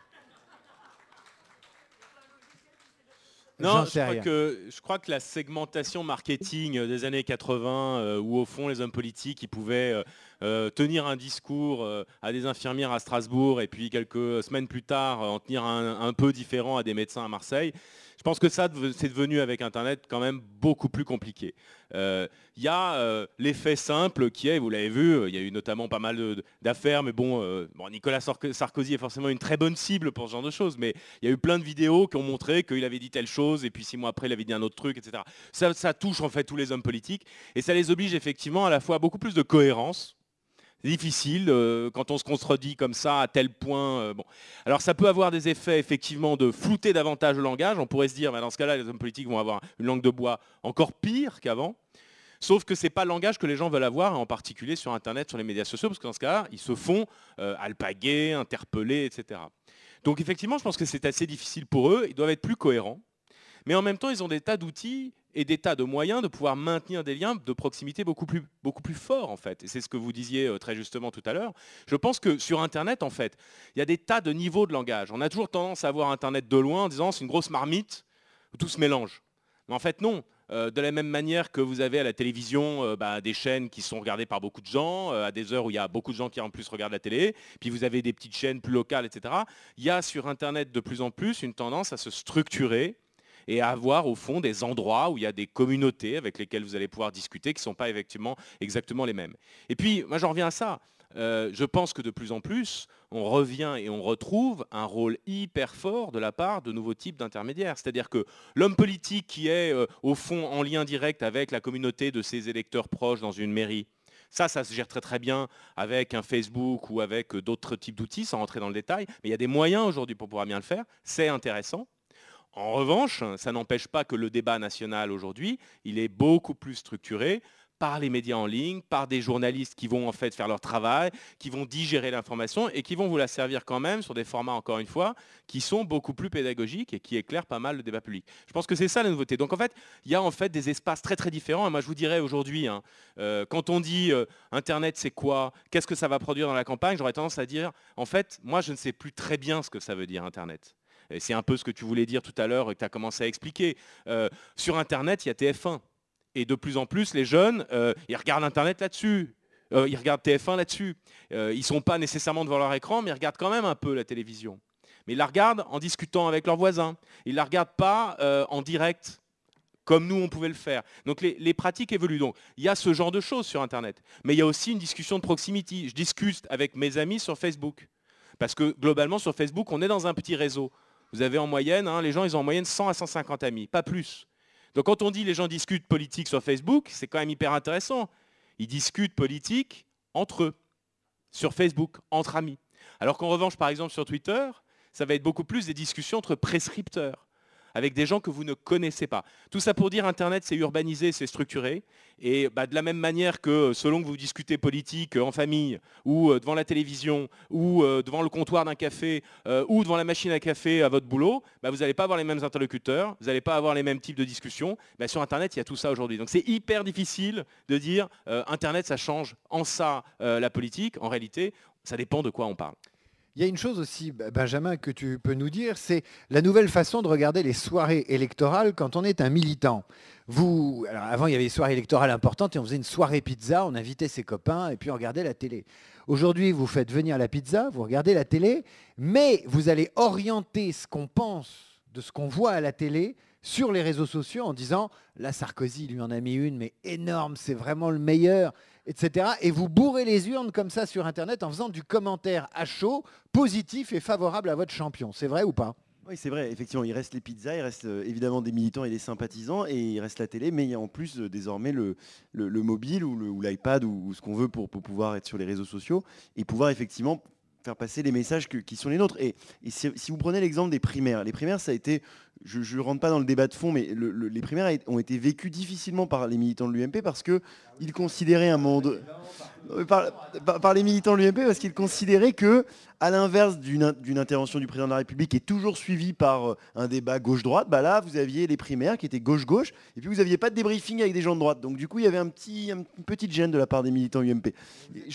Non, je crois que la segmentation marketing des années 80, où au fond les hommes politiques ils pouvaient tenir un discours à des infirmières à Strasbourg et puis quelques semaines plus tard en tenir un peu différent à des médecins à Marseille, je pense que ça c'est devenu avec Internet quand même beaucoup plus compliqué. Il y a l'effet simple qui est, vous l'avez vu, il y a eu notamment pas mal d'affaires, mais bon, Nicolas Sarkozy est forcément une très bonne cible pour ce genre de choses, mais il y a eu plein de vidéos qui ont montré qu'il avait dit telle chose, et puis 6 mois après il avait dit un autre truc, etc. Ça touche en fait tous les hommes politiques, et ça les oblige effectivement à la fois à beaucoup plus de cohérence. C'est difficile quand on se contredit comme ça à tel point. Bon. Alors ça peut avoir des effets effectivement de flouter davantage le langage. On pourrait se dire, dans ce cas-là, les hommes politiques vont avoir une langue de bois encore pire qu'avant. Sauf que ce n'est pas le langage que les gens veulent avoir, en particulier sur Internet, sur les médias sociaux, parce que dans ce cas-là, ils se font alpaguer, interpeller, etc. Donc effectivement, je pense que c'est assez difficile pour eux. Ils doivent être plus cohérents. Mais en même temps, ils ont des tas d'outils et des tas de moyens de pouvoir maintenir des liens de proximité beaucoup plus forts, en fait. Et c'est ce que vous disiez très justement tout à l'heure. Je pense que sur Internet, en fait, il y a des tas de niveaux de langage. On a toujours tendance à voir Internet de loin en disant c'est une grosse marmite où tout se mélange. Mais en fait, non. De la même manière que vous avez à la télévision des chaînes qui sont regardées par beaucoup de gens, à des heures où il y a beaucoup de gens qui en plus regardent la télé, puis vous avez des petites chaînes plus locales, etc. Il y a sur Internet de plus en plus une tendance à se structurer et à avoir au fond des endroits où il y a des communautés avec lesquelles vous allez pouvoir discuter qui ne sont pas effectivement exactement les mêmes. Et puis, moi j'en reviens à ça. Je pense que de plus en plus, on revient et on retrouve un rôle hyper fort de la part de nouveaux types d'intermédiaires. C'est-à-dire que l'homme politique qui est au fond en lien direct avec la communauté de ses électeurs proches dans une mairie, ça se gère très très bien avec un Facebook ou avec d'autres types d'outils, sans rentrer dans le détail. Mais il y a des moyens aujourd'hui pour pouvoir bien le faire. C'est intéressant. En revanche, ça n'empêche pas que le débat national aujourd'hui, il est beaucoup plus structuré par les médias en ligne, par des journalistes qui vont en fait faire leur travail, qui vont digérer l'information et qui vont vous la servir quand même sur des formats, encore une fois, qui sont beaucoup plus pédagogiques et qui éclairent pas mal le débat public. Je pense que c'est ça la nouveauté. Donc en fait, il y a en fait des espaces très très différents. Et moi je vous dirais aujourd'hui, quand on dit Internet c'est quoi, qu'est-ce que ça va produire dans la campagne, j'aurais tendance à dire, en fait, moi je ne sais plus très bien ce que ça veut dire Internet. C'est un peu ce que tu voulais dire tout à l'heure et que tu as commencé à expliquer. Sur Internet, il y a TF1. Et de plus en plus, les jeunes, ils regardent Internet là-dessus. Ils regardent TF1 là-dessus. Ils ne sont pas nécessairement devant leur écran, mais ils regardent quand même un peu la télévision. Mais ils la regardent en discutant avec leurs voisins. Ils ne la regardent pas en direct, comme nous, on pouvait le faire. Donc les pratiques évoluent. Donc il y a ce genre de choses sur Internet. Mais il y a aussi une discussion de proximité. Je discute avec mes amis sur Facebook. Parce que globalement, sur Facebook, on est dans un petit réseau. Vous avez en moyenne, les gens, ils ont en moyenne 100 à 150 amis, pas plus. Donc quand on dit les gens discutent politique sur Facebook, c'est quand même hyper intéressant. Ils discutent politique entre eux, sur Facebook, entre amis. Alors qu'en revanche, par exemple, sur Twitter, ça va être beaucoup plus des discussions entre prescripteurs, avec des gens que vous ne connaissez pas. Tout ça pour dire Internet, c'est urbanisé, c'est structuré. Et de la même manière que selon que vous discutez politique en famille, ou devant la télévision, ou devant le comptoir d'un café, ou devant la machine à café à votre boulot, vous n'allez pas avoir les mêmes interlocuteurs, vous n'allez pas avoir les mêmes types de discussions. Sur Internet, il y a tout ça aujourd'hui. Donc c'est hyper difficile de dire Internet, ça change en ça la politique. En réalité, ça dépend de quoi on parle. Il y a une chose aussi, Benjamin, que tu peux nous dire, c'est la nouvelle façon de regarder les soirées électorales quand on est un militant. Alors avant, il y avait des soirées électorales importantes et on faisait une soirée pizza, on invitait ses copains et puis on regardait la télé. Aujourd'hui, vous faites venir la pizza, vous regardez la télé, mais vous allez orienter ce qu'on pense de ce qu'on voit à la télé sur les réseaux sociaux en disant « Là, Sarkozy, lui en a mis une, mais énorme, c'est vraiment le meilleur », etc. Et vous bourrez les urnes comme ça sur Internet en faisant du commentaire à chaud, positif et favorable à votre champion. C'est vrai ou pas ? Oui, c'est vrai, effectivement, il reste les pizzas, il reste évidemment des militants et des sympathisants, et il reste la télé, mais il y a en plus désormais le mobile ou l'iPad ou ce qu'on veut pour pouvoir être sur les réseaux sociaux et pouvoir effectivement faire passer les messages qui sont les nôtres. Et si vous prenez l'exemple des primaires, les primaires, ça a été, je ne rentre pas dans le débat de fond, mais les primaires ont été vécues difficilement par les militants de l'UMP parce qu'ils considéraient un monde... Par les militants de l'UMP parce qu'ils considéraient que, à l'inverse d'une intervention du président de la République qui est toujours suivie par un débat gauche-droite, bah là vous aviez les primaires qui étaient gauche-gauche et puis vous n'aviez pas de débriefing avec des gens de droite. Donc du coup il y avait une petite gêne de la part des militants UMP.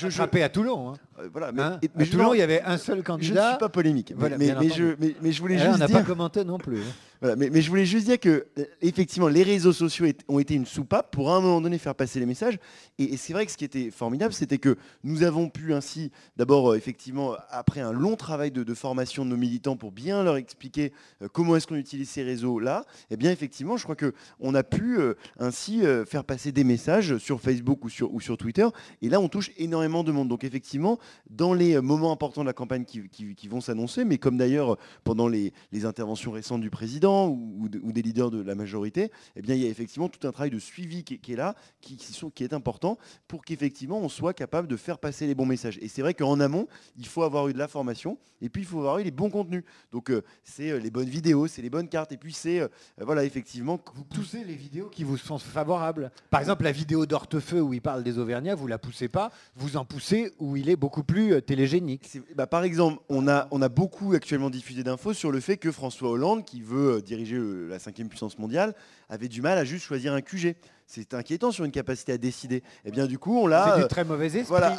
Attrapé à Toulon. Voilà, à Toulon il y avait un seul candidat. Je ne suis pas polémique, voilà, mais je voulais juste on n'a dire... pas commenté non plus. Voilà, mais je voulais juste dire que effectivement les réseaux sociaux ont été une soupape pour à un moment donné faire passer les messages et c'est vrai que ce qui était formidable c'était que nous avons pu ainsi d'abord effectivement après un long travail de formation de nos militants pour bien leur expliquer comment est-ce qu'on utilise ces réseaux là, et bien effectivement je crois que on a pu ainsi faire passer des messages sur Facebook ou sur Twitter et là on touche énormément de monde. Donc effectivement dans les moments importants de la campagne qui vont s'annoncer, mais comme d'ailleurs pendant les interventions récentes du président ou des leaders de la majorité, eh bien, il y a effectivement tout un travail de suivi qui est là, qui est important pour qu'effectivement on soit capable de faire passer les bons messages. Et c'est vrai qu'en amont, il faut avoir eu de la formation et puis il faut avoir eu les bons contenus. Donc c'est les bonnes vidéos, c'est les bonnes cartes et puis c'est voilà effectivement... Vous poussez les vidéos qui vous sont favorables. Par exemple, la vidéo d'Hortefeux où il parle des Auvergnats, vous la poussez pas, vous en poussez où il est beaucoup plus télégénique. Par exemple, on a beaucoup actuellement diffusé d'infos sur le fait que François Hollande, qui veut diriger la 5e puissance mondiale, avait du mal à juste choisir un QG. C'est inquiétant sur une capacité à décider. Et bien du coup, on l'a... C'est du très mauvais esprit. Voilà,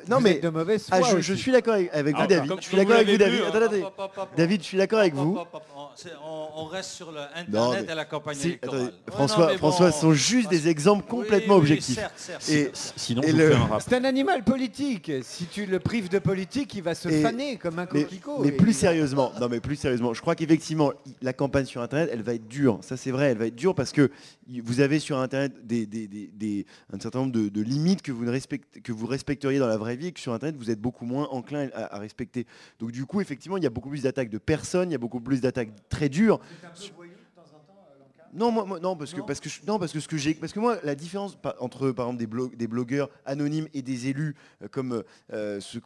non, mais de mauvaise foi je suis d'accord avec vous, David. Je suis d'accord avec vous, David. Attendez, David, je suis d'accord avec vous. On reste sur l'Internet et la campagne électorale. François, ce sont juste des exemples complètement objectifs. Certes. Sinon, je vous fais un rapport. C'est un animal politique. Si tu le prives de politique, il va se faner comme un coquelicot. Mais plus sérieusement, je crois qu'effectivement, la campagne sur Internet, elle va être dure. Ça, c'est vrai, elle va être dure parce que vous avez sur Internet un certain nombre de limites que vous respecteriez dans la vraie vie et que sur Internet, vous êtes beaucoup moins enclin à respecter. Donc du coup, effectivement, il y a beaucoup plus d'attaques de personnes, il y a beaucoup plus d'attaques très dures. C'est un peu voyou de temps en temps, Non, parce que moi, la différence entre par exemple des blogueurs anonymes et des élus comme ceux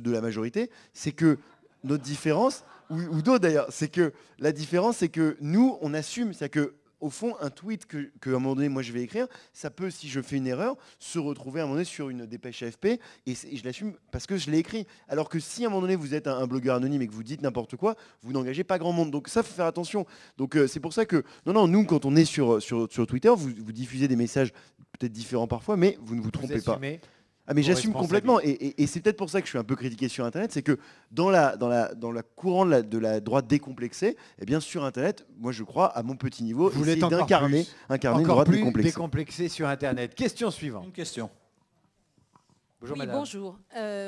de la majorité, c'est que notre différence, ou d'autres d'ailleurs, c'est que la différence, c'est que nous, on assume, c'est que au fond, un tweet qu'à un moment donné, moi je vais écrire, ça peut, si je fais une erreur, se retrouver à un moment donné sur une dépêche AFP, et je l'assume parce que je l'ai écrit. Alors que si à un moment donné, vous êtes un blogueur anonyme et que vous dites n'importe quoi, vous n'engagez pas grand monde. Donc ça, il faut faire attention. Donc c'est pour ça que, non, nous, quand on est sur Twitter, vous diffusez des messages peut-être différents parfois, mais vous ne vous trompez pas. Ah mais j'assume complètement et c'est peut-être pour ça que je suis un peu critiqué sur Internet, c'est que dans la courant de la droite décomplexée, eh bien sur Internet, moi je crois à mon petit niveau, essayer d'incarner une droite décomplexée. Décomplexée sur Internet. Question suivante. Une question. Bonjour, oui, madame. Bonjour.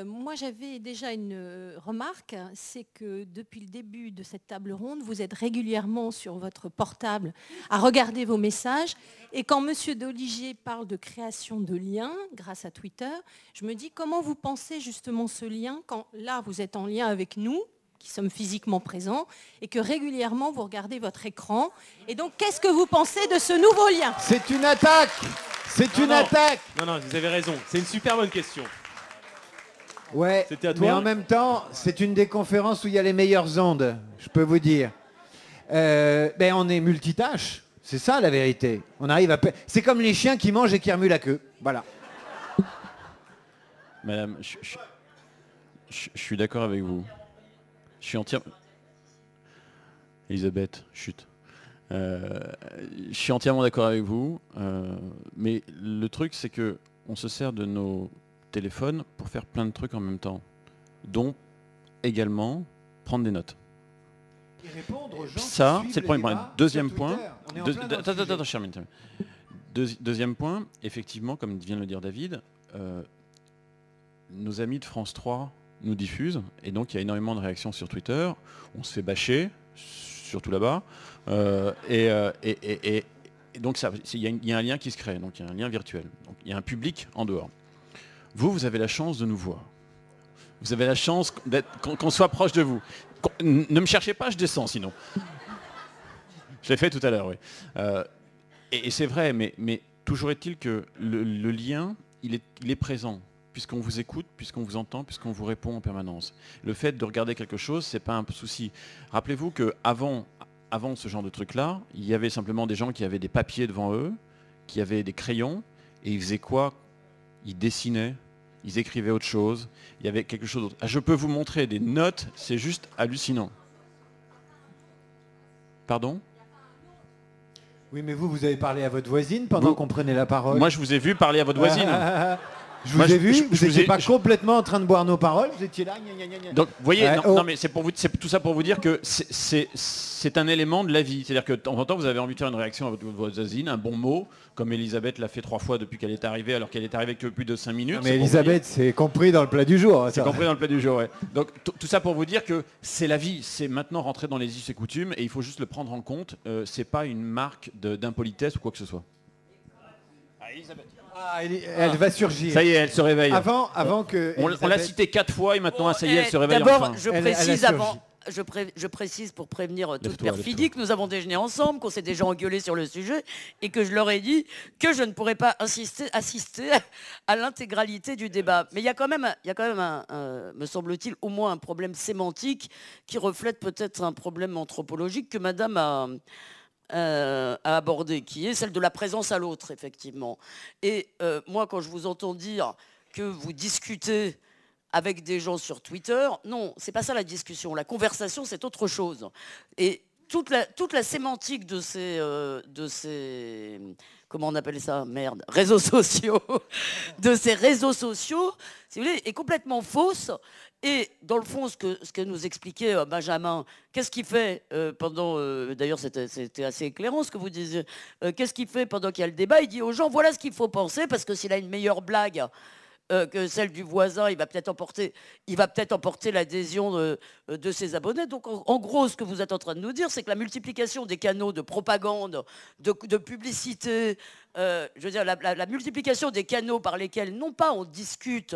Moi, j'avais déjà une remarque, c'est que depuis le début de cette table ronde, vous êtes régulièrement sur votre portable à regarder vos messages. Et quand M. D'Oligier parle de création de liens grâce à Twitter, je me dis comment vous pensez justement ce lien quand là, vous êtes en lien avec nous, qui sommes physiquement présents, et que régulièrement, vous regardez votre écran. Et donc, qu'est-ce que vous pensez de ce nouveau lien ? C'est une attaque. C'est une attaque. Non, vous avez raison. C'est une super bonne question. Ouais, C'était à toi. mais en même temps, c'est une des conférences où il y a les meilleures ondes, je peux vous dire. On est multitâche, c'est ça la vérité. On arrive à... C'est comme les chiens qui mangent et qui remuent la queue. Voilà. Madame, je suis d'accord avec vous. Je suis entièrement... Elisabeth, chut. Je suis entièrement d'accord avec vous, mais le truc c'est que on se sert de nos téléphones pour faire plein de trucs en même temps, dont également prendre des notes. Et répondre aux gens ça, c'est le premier point. Deuxième point. Deuxième point, effectivement, comme vient de le dire David, nos amis de France 3 nous diffusent, et donc il y a énormément de réactions sur Twitter. On se fait bâcher, surtout là-bas. Et donc il y a un lien qui se crée, donc il y a un lien virtuel. Donc il y a un public en dehors. Vous avez la chance de nous voir. Vous avez la chance qu'on soit proche de vous. Ne me cherchez pas, je descends sinon. Je l'ai fait tout à l'heure, oui. Et c'est vrai, mais toujours est-il que le lien, il est présent. puisqu'on vous écoute, puisqu'on vous entend, puisqu'on vous répond en permanence. Le fait de regarder quelque chose, c'est pas un souci. Rappelez-vous qu'avant ce genre de truc-là, il y avait simplement des gens qui avaient des papiers devant eux, qui avaient des crayons, et ils faisaient quoi? Ils dessinaient, ils écrivaient autre chose, il y avait quelque chose d'autre. Ah, je peux vous montrer des notes, c'est juste hallucinant. Pardon? Oui, mais vous avez parlé à votre voisine pendant qu'on prenait la parole. Moi, je vous ai vu parler à votre voisine. Je vous ai vu, vous n'étiez pas complètement en train de boire nos paroles, vous étiez là, gna, gna, gna. Donc, vous voyez, non, mais c'est tout ça pour vous dire que c'est un élément de la vie. C'est-à-dire que de temps en temps, vous avez envie de faire une réaction à votre voisine, un bon mot, comme Elisabeth l'a fait 3 fois depuis qu'elle est arrivée, alors qu'elle est arrivée que plus de 5 minutes. Non, mais Elisabeth, c'est compris dans le plat du jour. C'est compris dans le plat du jour, ouais. Donc tout ça pour vous dire que c'est la vie, c'est maintenant rentrer dans les us et coutumes, et il faut juste le prendre en compte. C'est pas une marque d'impolitesse ou quoi que ce soit. Elisabeth. Elle va surgir. Ça y est, elle se réveille. Avant que. On l'a cité 4 fois et maintenant, ça y est, elle se réveille D'abord, enfin. je précise pour prévenir toute perfidie que nous avons déjeuné ensemble, qu'on s'est déjà engueulé sur le sujet et que je leur ai dit que je ne pourrais pas assister à l'intégralité du débat. Mais il y a quand même me semble-t-il, au moins un problème sémantique qui reflète peut-être un problème anthropologique que Madame a abordé, qui est celle de la présence à l'autre, effectivement. Et moi, quand je vous entends dire que vous discutez avec des gens sur Twitter, non, c'est pas ça la discussion. La conversation, c'est autre chose. Et toute la sémantique de ces comment on appelle ça, merde, réseaux sociaux, de ces réseaux sociaux, si vous voulez, est complètement fausse. Et dans le fond, ce que nous expliquait Benjamin, qu'est-ce qu'il fait pendant... D'ailleurs, c'était assez éclairant ce que vous disiez. Qu'est-ce qu'il fait pendant qu'il y a le débat? Il dit aux gens, voilà ce qu'il faut penser, parce que s'il a une meilleure blague que celle du voisin, il va peut-être emporter l'adhésion de ses abonnés. Donc, en gros, ce que vous êtes en train de nous dire, c'est que la multiplication des canaux de propagande, de publicité, je veux dire, la multiplication des canaux par lesquels, non pas on discute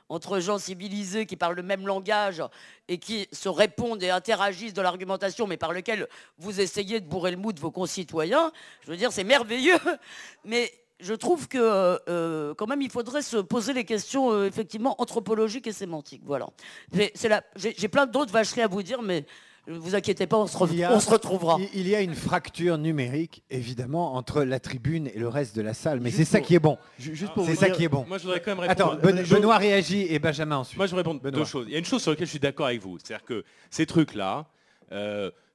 entre gens civilisés qui parlent le même langage et qui se répondent et interagissent de l'argumentation, mais par lequel vous essayez de bourrer le mou de vos concitoyens, je veux dire, c'est merveilleux, mais je trouve que quand même il faudrait se poser les questions effectivement anthropologiques et sémantiques. Voilà. J'ai plein d'autres vacheries à vous dire, mais ne vous inquiétez pas, on se retrouvera. Il y a une fracture numérique, évidemment, entre la tribune et le reste de la salle. Mais c'est ça qui est bon. C'est ça qui est bon. Moi, je voudrais quand même répondre. Attends, Benoît réagit et Benjamin ensuite. Moi, je voudrais répondre 2 choses. Il y a une chose sur laquelle je suis d'accord avec vous. C'est-à-dire que ces trucs-là,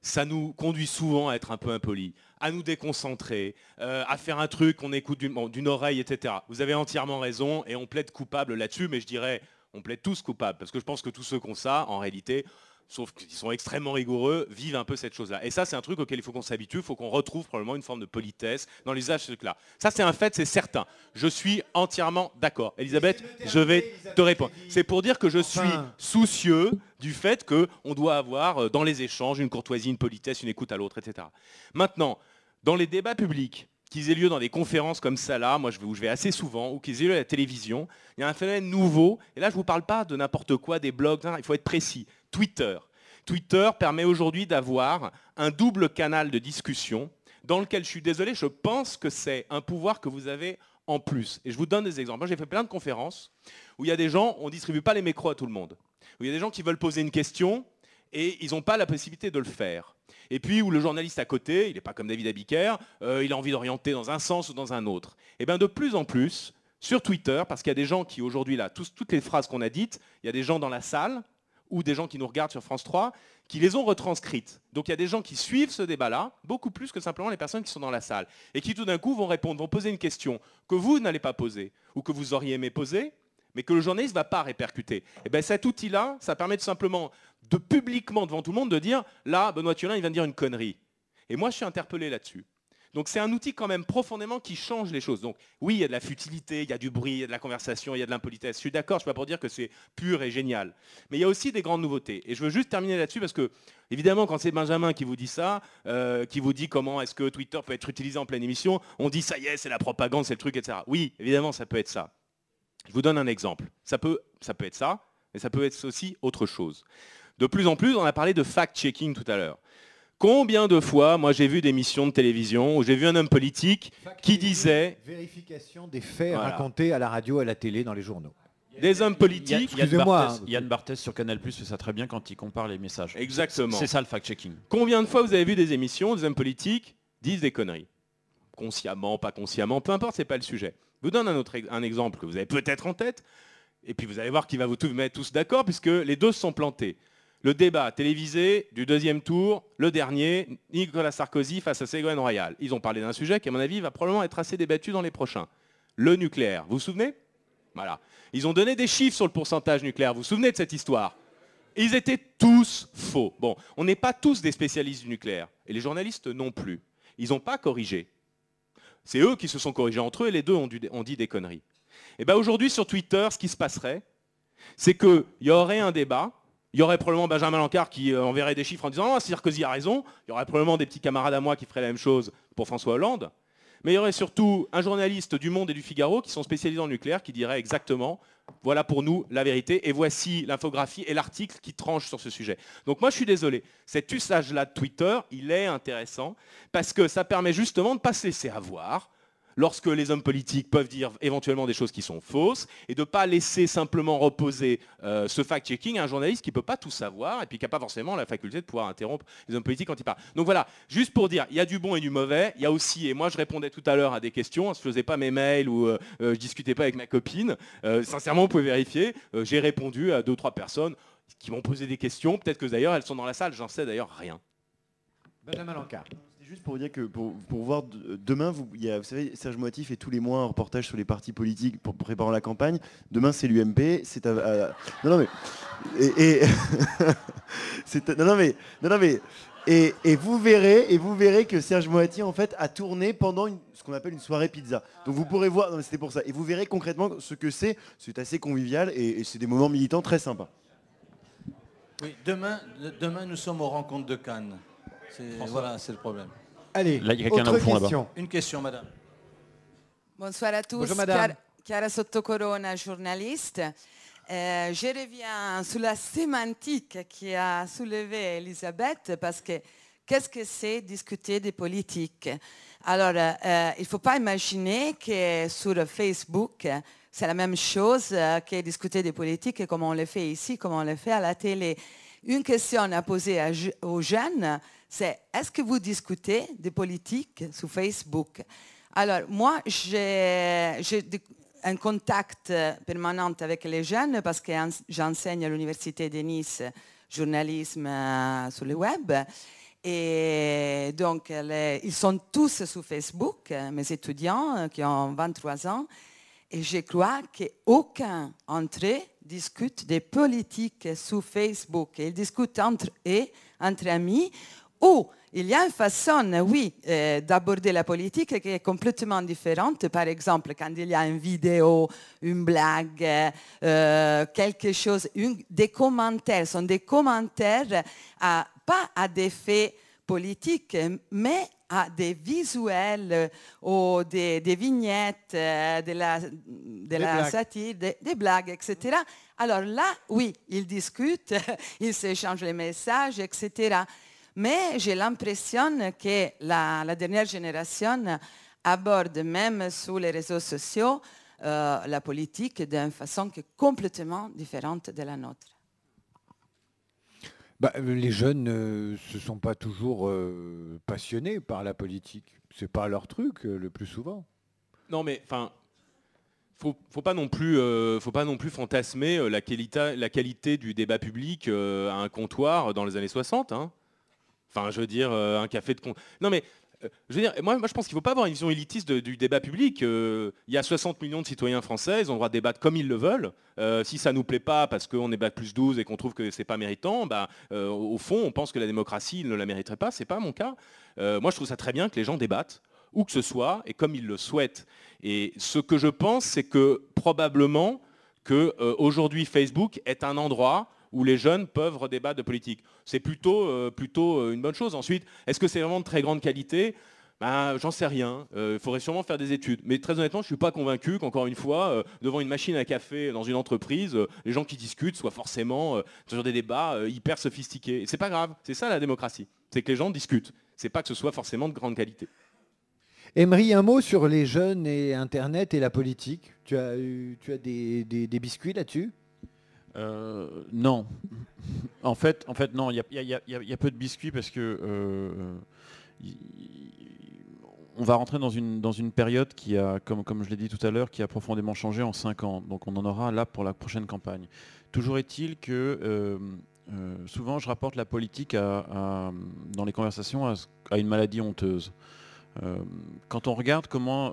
ça nous conduit souvent à être un peu impolis, à nous déconcentrer, à faire un truc qu'on écoute d'une oreille, etc. Vous avez entièrement raison et on plaide coupable là-dessus, mais je dirais, on plaide tous coupables. Parce que je pense que tous ceux qui ont ça, en réalité... sauf qu'ils sont extrêmement rigoureux, vivent un peu cette chose-là. Et ça, c'est un truc auquel il faut qu'on s'habitue, il faut qu'on retrouve probablement une forme de politesse dans l'usage de ce truc-là. Ça, c'est un fait, c'est certain. Je suis entièrement d'accord. Elisabeth, je vais te répondre. C'est pour dire que je suis soucieux du fait qu'on doit avoir dans les échanges une courtoisie, une politesse, une écoute à l'autre, etc. Maintenant, dans les débats publics, qu'ils aient lieu dans des conférences comme ça là, moi où je vais assez souvent, ou qu'ils aient lieu à la télévision, il y a un phénomène nouveau, et là je ne vous parle pas de n'importe quoi, des blogs, il faut être précis. Twitter. Twitter permet aujourd'hui d'avoir un double canal de discussion dans lequel, je suis désolé, je pense que c'est un pouvoir que vous avez en plus. Et je vous donne des exemples. Moi j'ai fait plein de conférences où il y a des gens, on ne distribue pas les micros à tout le monde, où il y a des gens qui veulent poser une question et ils n'ont pas la possibilité de le faire. Et puis où le journaliste à côté, il n'est pas comme David Abiker, il a envie d'orienter dans un sens ou dans un autre. Et bien de plus en plus, sur Twitter, parce qu'il y a des gens qui aujourd'hui, là, toutes les phrases qu'on a dites, il y a des gens dans la salle, ou des gens qui nous regardent sur France 3, qui les ont retranscrites. Donc il y a des gens qui suivent ce débat-là, beaucoup plus que simplement les personnes qui sont dans la salle, et qui tout d'un coup vont répondre, vont poser une question que vous n'allez pas poser, ou que vous auriez aimé poser, mais que le journaliste ne va pas répercuter. Et bien cet outil-là, ça permet de simplement, de publiquement devant tout le monde, de dire, là, Benoît Thiolin, il vient de dire une connerie. Et moi, je suis interpellé là-dessus. Donc c'est un outil quand même profondément qui change les choses. Donc oui, il y a de la futilité, il y a du bruit, il y a de la conversation, il y a de l'impolitesse. Je suis d'accord, je ne suis pas pour dire que c'est pur et génial. Mais il y a aussi des grandes nouveautés. Et je veux juste terminer là-dessus parce que, évidemment, quand c'est Benjamin qui vous dit ça, qui vous dit comment est-ce que Twitter peut être utilisé en pleine émission, on dit ça y est, c'est la propagande, c'est le truc, etc. Oui, évidemment, ça peut être ça. Je vous donne un exemple. Ça peut être ça, mais ça peut être aussi autre chose. De plus en plus, on a parlé de fact-checking tout à l'heure. Combien de fois, moi j'ai vu des émissions de télévision où j'ai vu un homme politique qui disait... Vérification des faits racontés à la radio, à la télé, dans les journaux. des hommes politiques. Yann Barthès sur Canal+ fait ça très bien quand il compare les messages. Exactement. C'est ça le fact-checking. Combien de fois vous avez vu des émissions, des hommes politiques disent des conneries? Consciemment, pas consciemment, peu importe, c'est pas le sujet. Je vous donne un exemple que vous avez peut-être en tête, et puis vous allez voir qu'il va vous mettre tous d'accord, puisque les deux se sont plantés. Le débat télévisé du deuxième tour, le dernier, Nicolas Sarkozy face à Ségolène Royal. Ils ont parlé d'un sujet qui, à mon avis, va probablement être assez débattu dans les prochains. Le nucléaire. Vous vous souvenez? Voilà. Ils ont donné des chiffres sur le pourcentage nucléaire. Vous vous souvenez de cette histoire? Ils étaient tous faux. Bon, on n'est pas tous des spécialistes du nucléaire. Et les journalistes non plus. Ils n'ont pas corrigé. C'est eux qui se sont corrigés entre eux et les deux ont dit des conneries. Et bien aujourd'hui sur Twitter, ce qui se passerait, c'est qu'il y aurait un débat. Il y aurait probablement Benjamin Lancard qui enverrait des chiffres en disant « Ah, Sarkozy a raison ». Il y aurait probablement des petits camarades à moi qui feraient la même chose pour François Hollande. Mais il y aurait surtout un journaliste du Monde et du Figaro qui sont spécialisés dans le nucléaire qui dirait exactement « Voilà pour nous la vérité et voici l'infographie et l'article qui tranche sur ce sujet ». Donc moi je suis désolé, cet usage-là de Twitter, il est intéressant parce que ça permet justement de ne pas se laisser avoir lorsque les hommes politiques peuvent dire éventuellement des choses qui sont fausses, et de ne pas laisser simplement reposer ce fact-checking à un journaliste qui ne peut pas tout savoir, et puis qui n'a pas forcément la faculté de pouvoir interrompre les hommes politiques quand ils parlent. Donc voilà, juste pour dire, il y a du bon et du mauvais, il y a aussi, et moi je répondais tout à l'heure à des questions, je ne faisais pas mes mails ou je ne discutais pas avec ma copine, sincèrement vous pouvez vérifier, j'ai répondu à 2-3 personnes qui m'ont posé des questions, peut-être que d'ailleurs elles sont dans la salle, j'en sais d'ailleurs rien. Benjamin Lancard. Juste pour dire que pour voir demain, vous savez, Serge Moiti fait tous les mois un reportage sur les partis politiques pour préparer la campagne. Demain, c'est l'UMP. C'est non mais et vous verrez que Serge Moiti en fait a tourné pendant ce qu'on appelle une soirée pizza. Donc vous pourrez voir. C'était pour ça. Et vous verrez concrètement ce que c'est. C'est assez convivial et c'est des moments militants très sympas. Oui, demain nous sommes aux rencontres de Cannes. Voilà, c'est le problème. Allez, là, il y a quelqu'un autre au fond, question. Une question, madame. Bonsoir à tous. Bonjour, madame. Chiara Sottocorona, journaliste. Je reviens sur la sémantique qui a soulevé Elisabeth, parce que qu'est-ce que c'est discuter des politiques? Alors, il ne faut pas imaginer que sur Facebook, c'est la même chose que discuter des politiques comme on le fait ici, comme on le fait à la télé. Une question à poser aux jeunes, c'est est-ce que vous discutez des politiques sur Facebook? Alors, moi, j'ai un contact permanent avec les jeunes parce que j'enseigne à l'Université de Nice journalisme sur le web. Et donc, ils sont tous sur Facebook, mes étudiants qui ont 23 ans. Et je crois qu'aucun d'entre eux discute des politiques sur Facebook. Ils discutent entre eux, entre amis, ou il y a une façon, oui, d'aborder la politique qui est complètement différente. Par exemple, quand il y a une vidéo, une blague, quelque chose, des commentaires, sont des commentaires pas à des faits politiques, mais à des visuels ou des vignettes, de la satire, des blagues, etc. Alors là, oui, ils discutent, ils s'échangent les messages, etc. Mais j'ai l'impression que la dernière génération aborde même sur les réseaux sociaux la politique d'une façon qui est complètement différente de la nôtre. Les jeunes ne se sont pas toujours passionnés par la politique. C'est pas leur truc le plus souvent. Non mais enfin, faut pas non plus fantasmer la qualité du débat public à un comptoir dans les années 60. Hein. Enfin, je veux dire, un café de... Non mais, je veux dire, moi je pense qu'il ne faut pas avoir une vision élitiste du débat public. Il y a 60 millions de citoyens français, ils ont le droit de débattre comme ils le veulent. Si ça ne nous plaît pas parce qu'on est bac plus 12 et qu'on trouve que c'est pas méritant, au fond, on pense que la démocratie ne la mériterait pas. C'est pas mon cas. Moi, je trouve ça très bien que les gens débattent, où que ce soit, et comme ils le souhaitent. Et ce que je pense, c'est que probablement qu'aujourd'hui, Facebook est un endroit où les jeunes peuvent redébattre de politique. C'est plutôt une bonne chose. Ensuite, est-ce que c'est vraiment de très grande qualité? J'en sais rien. Il faudrait sûrement faire des études. Mais très honnêtement, je ne suis pas convaincu qu'encore une fois, devant une machine à café dans une entreprise, les gens qui discutent soient forcément sur des débats hyper sophistiqués. Et c'est pas grave. C'est ça la démocratie. C'est que les gens discutent. C'est pas que ce soit forcément de grande qualité. Emery, un mot sur les jeunes et Internet et la politique. Tu as des biscuits là-dessus? Non. En fait, non. Il y a peu de biscuits parce que on va rentrer dans une période qui a, comme je l'ai dit tout à l'heure, qui a profondément changé en 5 ans. Donc on en aura là pour la prochaine campagne. Toujours est-il que souvent je rapporte la politique dans les conversations à une maladie honteuse. Quand on regarde comment,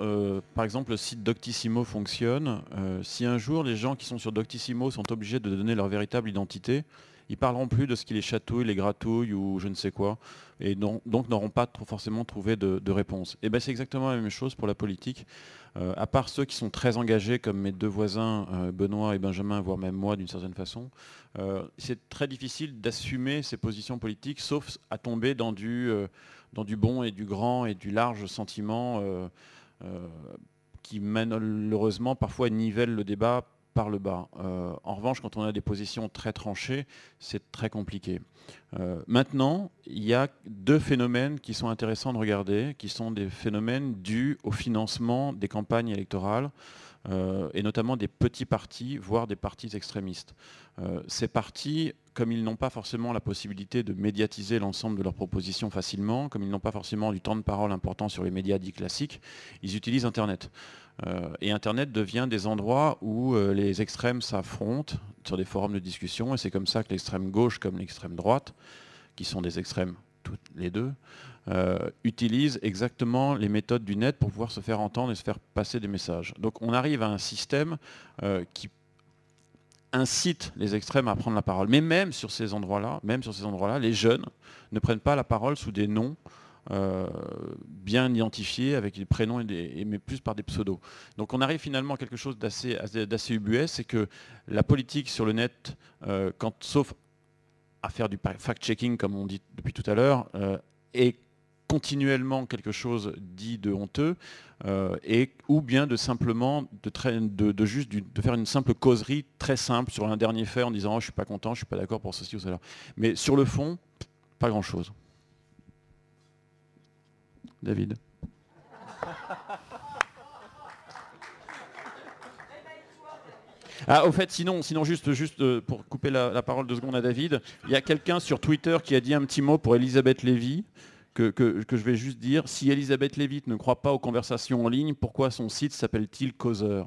par exemple, le site Doctissimo fonctionne, si un jour les gens qui sont sur Doctissimo sont obligés de donner leur véritable identité, ils parleront plus de ce qui les chatouille, les gratouille ou je ne sais quoi, et donc n'auront pas forcément trouvé de réponse. Et ben c'est exactement la même chose pour la politique. À part ceux qui sont très engagés, comme mes deux voisins, Benoît et Benjamin, voire même moi d'une certaine façon, c'est très difficile d'assumer ces positions politiques, sauf à tomber dans du bon et du grand et du large sentiment qui malheureusement parfois nivelle le débat par le bas. En revanche, quand on a des positions très tranchées, c'est très compliqué. Maintenant, il y a 2 phénomènes qui sont intéressants de regarder, qui sont des phénomènes dus au financement des campagnes électorales, et notamment des petits partis, voire des partis extrémistes. Ces partis, comme ils n'ont pas forcément la possibilité de médiatiser l'ensemble de leurs propositions facilement, comme ils n'ont pas forcément du temps de parole important sur les médias dits classiques, ils utilisent Internet. Et Internet devient des endroits où les extrêmes s'affrontent sur des forums de discussion, et c'est comme ça que l'extrême gauche comme l'extrême droite, qui sont des extrêmes toutes les deux, utilisent exactement les méthodes du net pour pouvoir se faire entendre et se faire passer des messages. Donc on arrive à un système qui incite les extrêmes à prendre la parole. Mais même sur ces endroits-là, les jeunes ne prennent pas la parole sous des noms bien identifiés, avec des prénoms, mais plus par des pseudos. Donc on arrive finalement à quelque chose d'assez ubuesque, c'est que la politique sur le net, sauf à faire du fact-checking, comme on dit depuis tout à l'heure, est continuellement quelque chose dit de honteux, ou bien de simplement de faire une simple causerie très simple sur un dernier fait en disant oh, je suis pas content, je suis pas d'accord pour ceci ou cela. Mais sur le fond, pas grand-chose. David. Au fait, sinon juste pour couper la parole 2 secondes à David, il y a quelqu'un sur Twitter qui a dit un petit mot pour Elisabeth Lévy, que je vais juste dire. Si Elisabeth Lévy ne croit pas aux conversations en ligne, pourquoi son site s'appelle-t-il Causeur?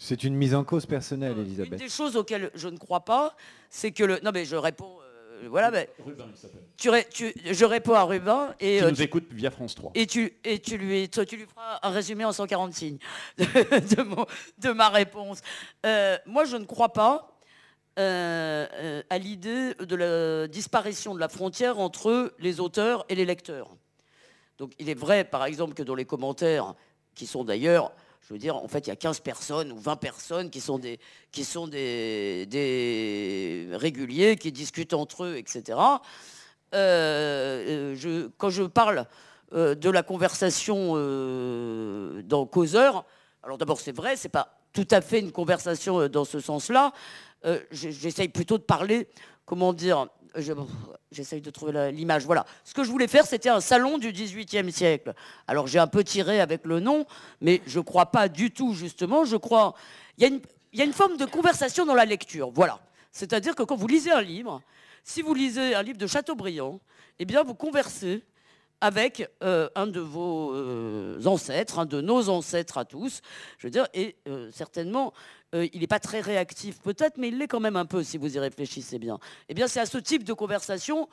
C'est une mise en cause personnelle, Elisabeth. Une des choses auxquelles je ne crois pas, c'est que non mais je réponds. Voilà, mais Rubin, il s'appelle. Je réponds à Rubin et qui nous écoute via France 3. Et tu lui feras un résumé en 140 signes de ma réponse. Moi, je ne crois pas à l'idée de la disparition de la frontière entre les auteurs et les lecteurs. Donc, il est vrai, par exemple, que dans les commentaires, qui sont d'ailleurs, je veux dire, en fait, il y a 15 personnes ou 20 personnes qui sont des réguliers, qui discutent entre eux, etc. Quand je parle de la conversation dans Causeur, alors d'abord, c'est vrai, c'est pas tout à fait une conversation dans ce sens-là. J'essaye plutôt de parler, comment dire, j'essaye de trouver l'image. Voilà. Ce que je voulais faire, c'était un salon du XVIIIe siècle. Alors, j'ai un peu tiré avec le nom, mais je ne crois pas du tout, justement. Je crois... Il y a une forme de conversation dans la lecture. Voilà. C'est-à-dire que quand vous lisez un livre, si vous lisez un livre de Chateaubriand, eh bien, vous conversez avec un de vos ancêtres, un de nos ancêtres à tous, je veux dire, et certainement, il n'est pas très réactif peut-être, mais il l'est quand même un peu, si vous y réfléchissez bien. Eh bien, c'est à ce type de conversation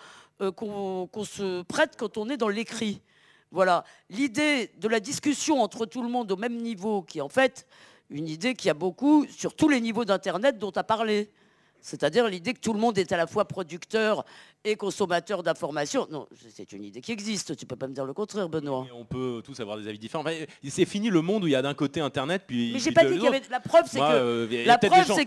qu'on se prête quand on est dans l'écrit. Voilà. L'idée de la discussion entre tout le monde au même niveau, qui est en fait une idée qui a beaucoup sur tous les niveaux d'Internet dont tu as parlé. C'est-à-dire l'idée que tout le monde est à la fois producteur et consommateur d'informations. Non, c'est une idée qui existe. Tu peux pas me dire le contraire, Benoît. Et on peut tous avoir des avis différents. C'est fini le monde où il y a d'un côté Internet, puis. Mais j'ai pas dit qu'il y avait. La preuve, c'est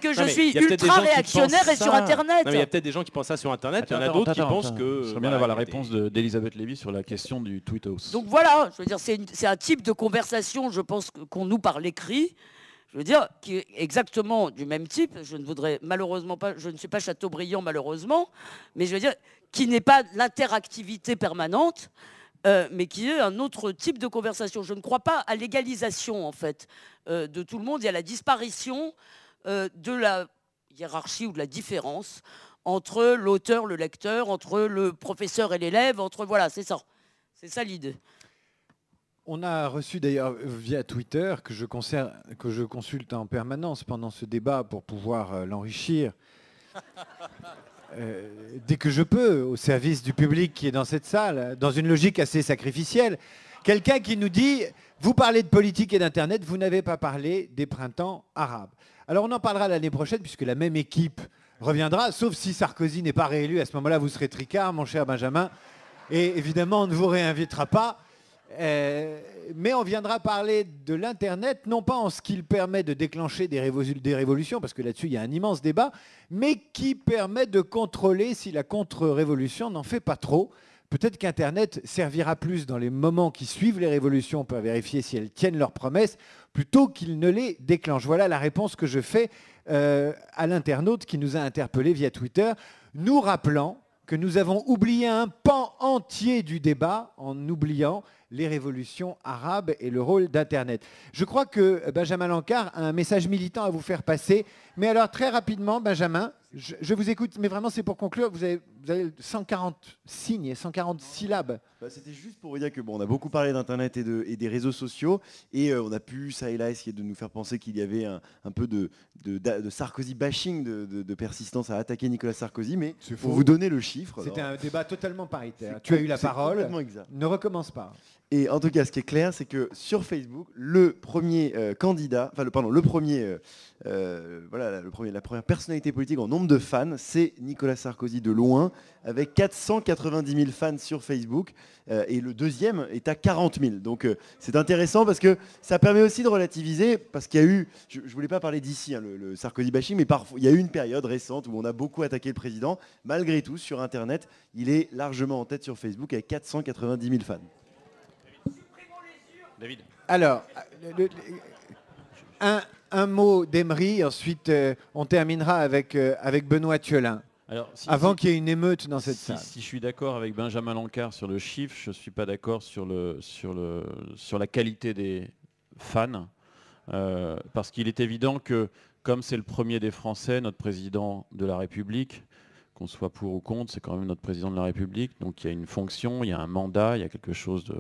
que je suis ultra réactionnaire et sur Internet. Non, mais il y a peut-être des gens qui pensent ça sur Internet. Il y en a d'autres qui pensent que. Ce serait bien d'avoir la réponse d'Elisabeth Lévy sur la question du tweet house. Donc voilà, je veux dire, c'est un type de conversation, je pense, qu'on noue par l'écrit. je veux dire, qui est exactement du même type. Je ne voudrais malheureusement pas, je ne suis pas Chateaubriand malheureusement, mais je veux dire, qui n'est pas l'interactivité permanente, mais qui est un autre type de conversation. Je ne crois pas à l'égalisation, en fait, de tout le monde et à la disparition de la hiérarchie ou de la différence entre l'auteur, le lecteur, entre le professeur et l'élève, entre... Voilà, c'est ça. C'est ça l'idée. On a reçu d'ailleurs via Twitter, que je consulte en permanence pendant ce débat pour pouvoir l'enrichir, dès que je peux, au service du public qui est dans cette salle, dans une logique assez sacrificielle. Quelqu'un qui nous dit, vous parlez de politique et d'Internet, vous n'avez pas parlé des printemps arabes. Alors on en parlera l'année prochaine, puisque la même équipe reviendra, sauf si Sarkozy n'est pas réélu. À ce moment-là, vous serez tricard, mon cher Benjamin. Et évidemment, on ne vous réinvitera pas. Mais on viendra parler de l'Internet, non pas en ce qu'il permet de déclencher des révolutions, parce que là-dessus, il y a un immense débat, mais qui permet de contrôler si la contre-révolution n'en fait pas trop. Peut-être qu'Internet servira plus dans les moments qui suivent les révolutions pour vérifier si elles tiennent leurs promesses, plutôt qu'il ne les déclenche. Voilà la réponse que je fais à l'internaute qui nous a interpellés via Twitter, nous rappelant que nous avons oublié un pan entier du débat en oubliant les révolutions arabes et le rôle d'Internet. Je crois que Benjamin Lancard a un message militant à vous faire passer. Mais alors, très rapidement, Benjamin, je vous écoute, mais vraiment, c'est pour conclure. Vous avez 140 signes et 140 syllabes. C'était juste pour vous dire que on a beaucoup parlé d'Internet et des réseaux sociaux. Et on a pu, ça et là, essayer de nous faire penser qu'il y avait un peu de Sarkozy bashing, de persistance à attaquer Nicolas Sarkozy. Mais pour vous donner le chiffre... C'était un débat totalement paritaire. Tu as eu la parole. Ne recommence pas. Et en tout cas, ce qui est clair, c'est que sur Facebook, le premier candidat, enfin, la première personnalité politique en nombre de fans, c'est Nicolas Sarkozy de loin, avec 490 000 fans sur Facebook. Et le deuxième est à 40 000. Donc c'est intéressant parce que ça permet aussi de relativiser, parce qu'il y a eu, je ne voulais pas parler d'ici, hein, le Sarkozy bashing, mais parfois il y a eu une période récente où on a beaucoup attaqué le président. Malgré tout, sur Internet, il est largement en tête sur Facebook avec 490 000 fans. David. Alors, un mot d'Emery, ensuite on terminera avec Benoît Thiolin. Alors, avant qu'il y ait une émeute dans cette salle. Si je suis d'accord avec Benjamin Lancard sur le chiffre, je ne suis pas d'accord sur la qualité des fans. Parce qu'il est évident que, comme c'est le premier des Français, notre président de la République, qu'on soit pour ou contre, c'est quand même notre président de la République. Donc il y a une fonction, il y a un mandat, il y a quelque chose de...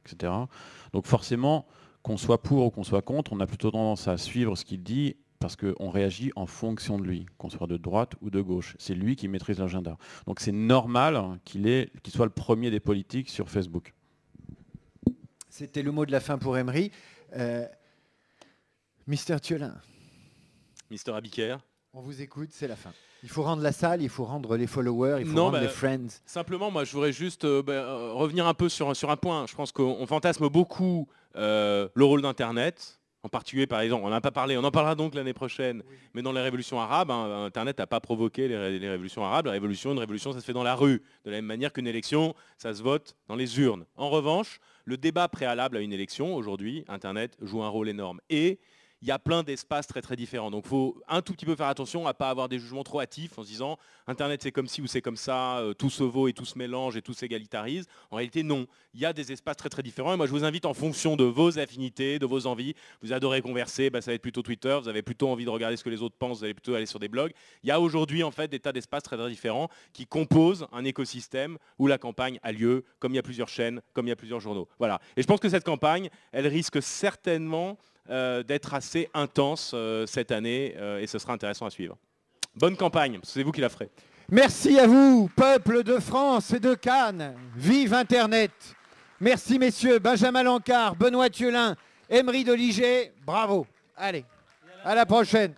etc. Donc forcément, qu'on soit pour ou qu'on soit contre, on a plutôt tendance à suivre ce qu'il dit parce qu'on réagit en fonction de lui, qu'on soit de droite ou de gauche. C'est lui qui maîtrise l'agenda. Donc c'est normal qu'il soit le premier des politiques sur Facebook. C'était le mot de la fin pour Emery. Mister Thiolin. Mister Abiker. On vous écoute, c'est la fin. Il faut rendre la salle, il faut rendre les followers, il faut rendre les friends. Simplement, moi, je voudrais juste revenir un peu sur un point. Je pense qu'on fantasme beaucoup le rôle d'Internet. En particulier, par exemple, on n'en a pas parlé, on en parlera donc l'année prochaine, oui. Mais dans les révolutions arabes, Internet n'a pas provoqué les révolutions arabes. Une révolution, ça se fait dans la rue. De la même manière qu'une élection, ça se vote dans les urnes. En revanche, le débat préalable à une élection, aujourd'hui, Internet joue un rôle énorme. Et il y a plein d'espaces très très différents. Donc il faut un tout petit peu faire attention à ne pas avoir des jugements trop hâtifs en se disant Internet c'est comme ci ou c'est comme ça, tout se vaut et tout se mélange et tout s'égalitarise. En réalité non, il y a des espaces très très différents et moi je vous invite en fonction de vos affinités, de vos envies. Vous adorez converser, ça va être plutôt Twitter, vous avez plutôt envie de regarder ce que les autres pensent, vous allez plutôt aller sur des blogs. Il y a aujourd'hui en fait des tas d'espaces très très différents qui composent un écosystème où la campagne a lieu, comme il y a plusieurs chaînes, comme il y a plusieurs journaux. Voilà. Et je pense que cette campagne, elle risque certainement d'être assez intense cette année et ce sera intéressant à suivre. Bonne campagne, c'est vous qui la ferez. Merci à vous, peuple de France et de Cannes. Vive Internet. Merci messieurs, Benjamin Lancard, Benoît Thiolin, Emery Doliget, bravo. Allez, à la prochaine.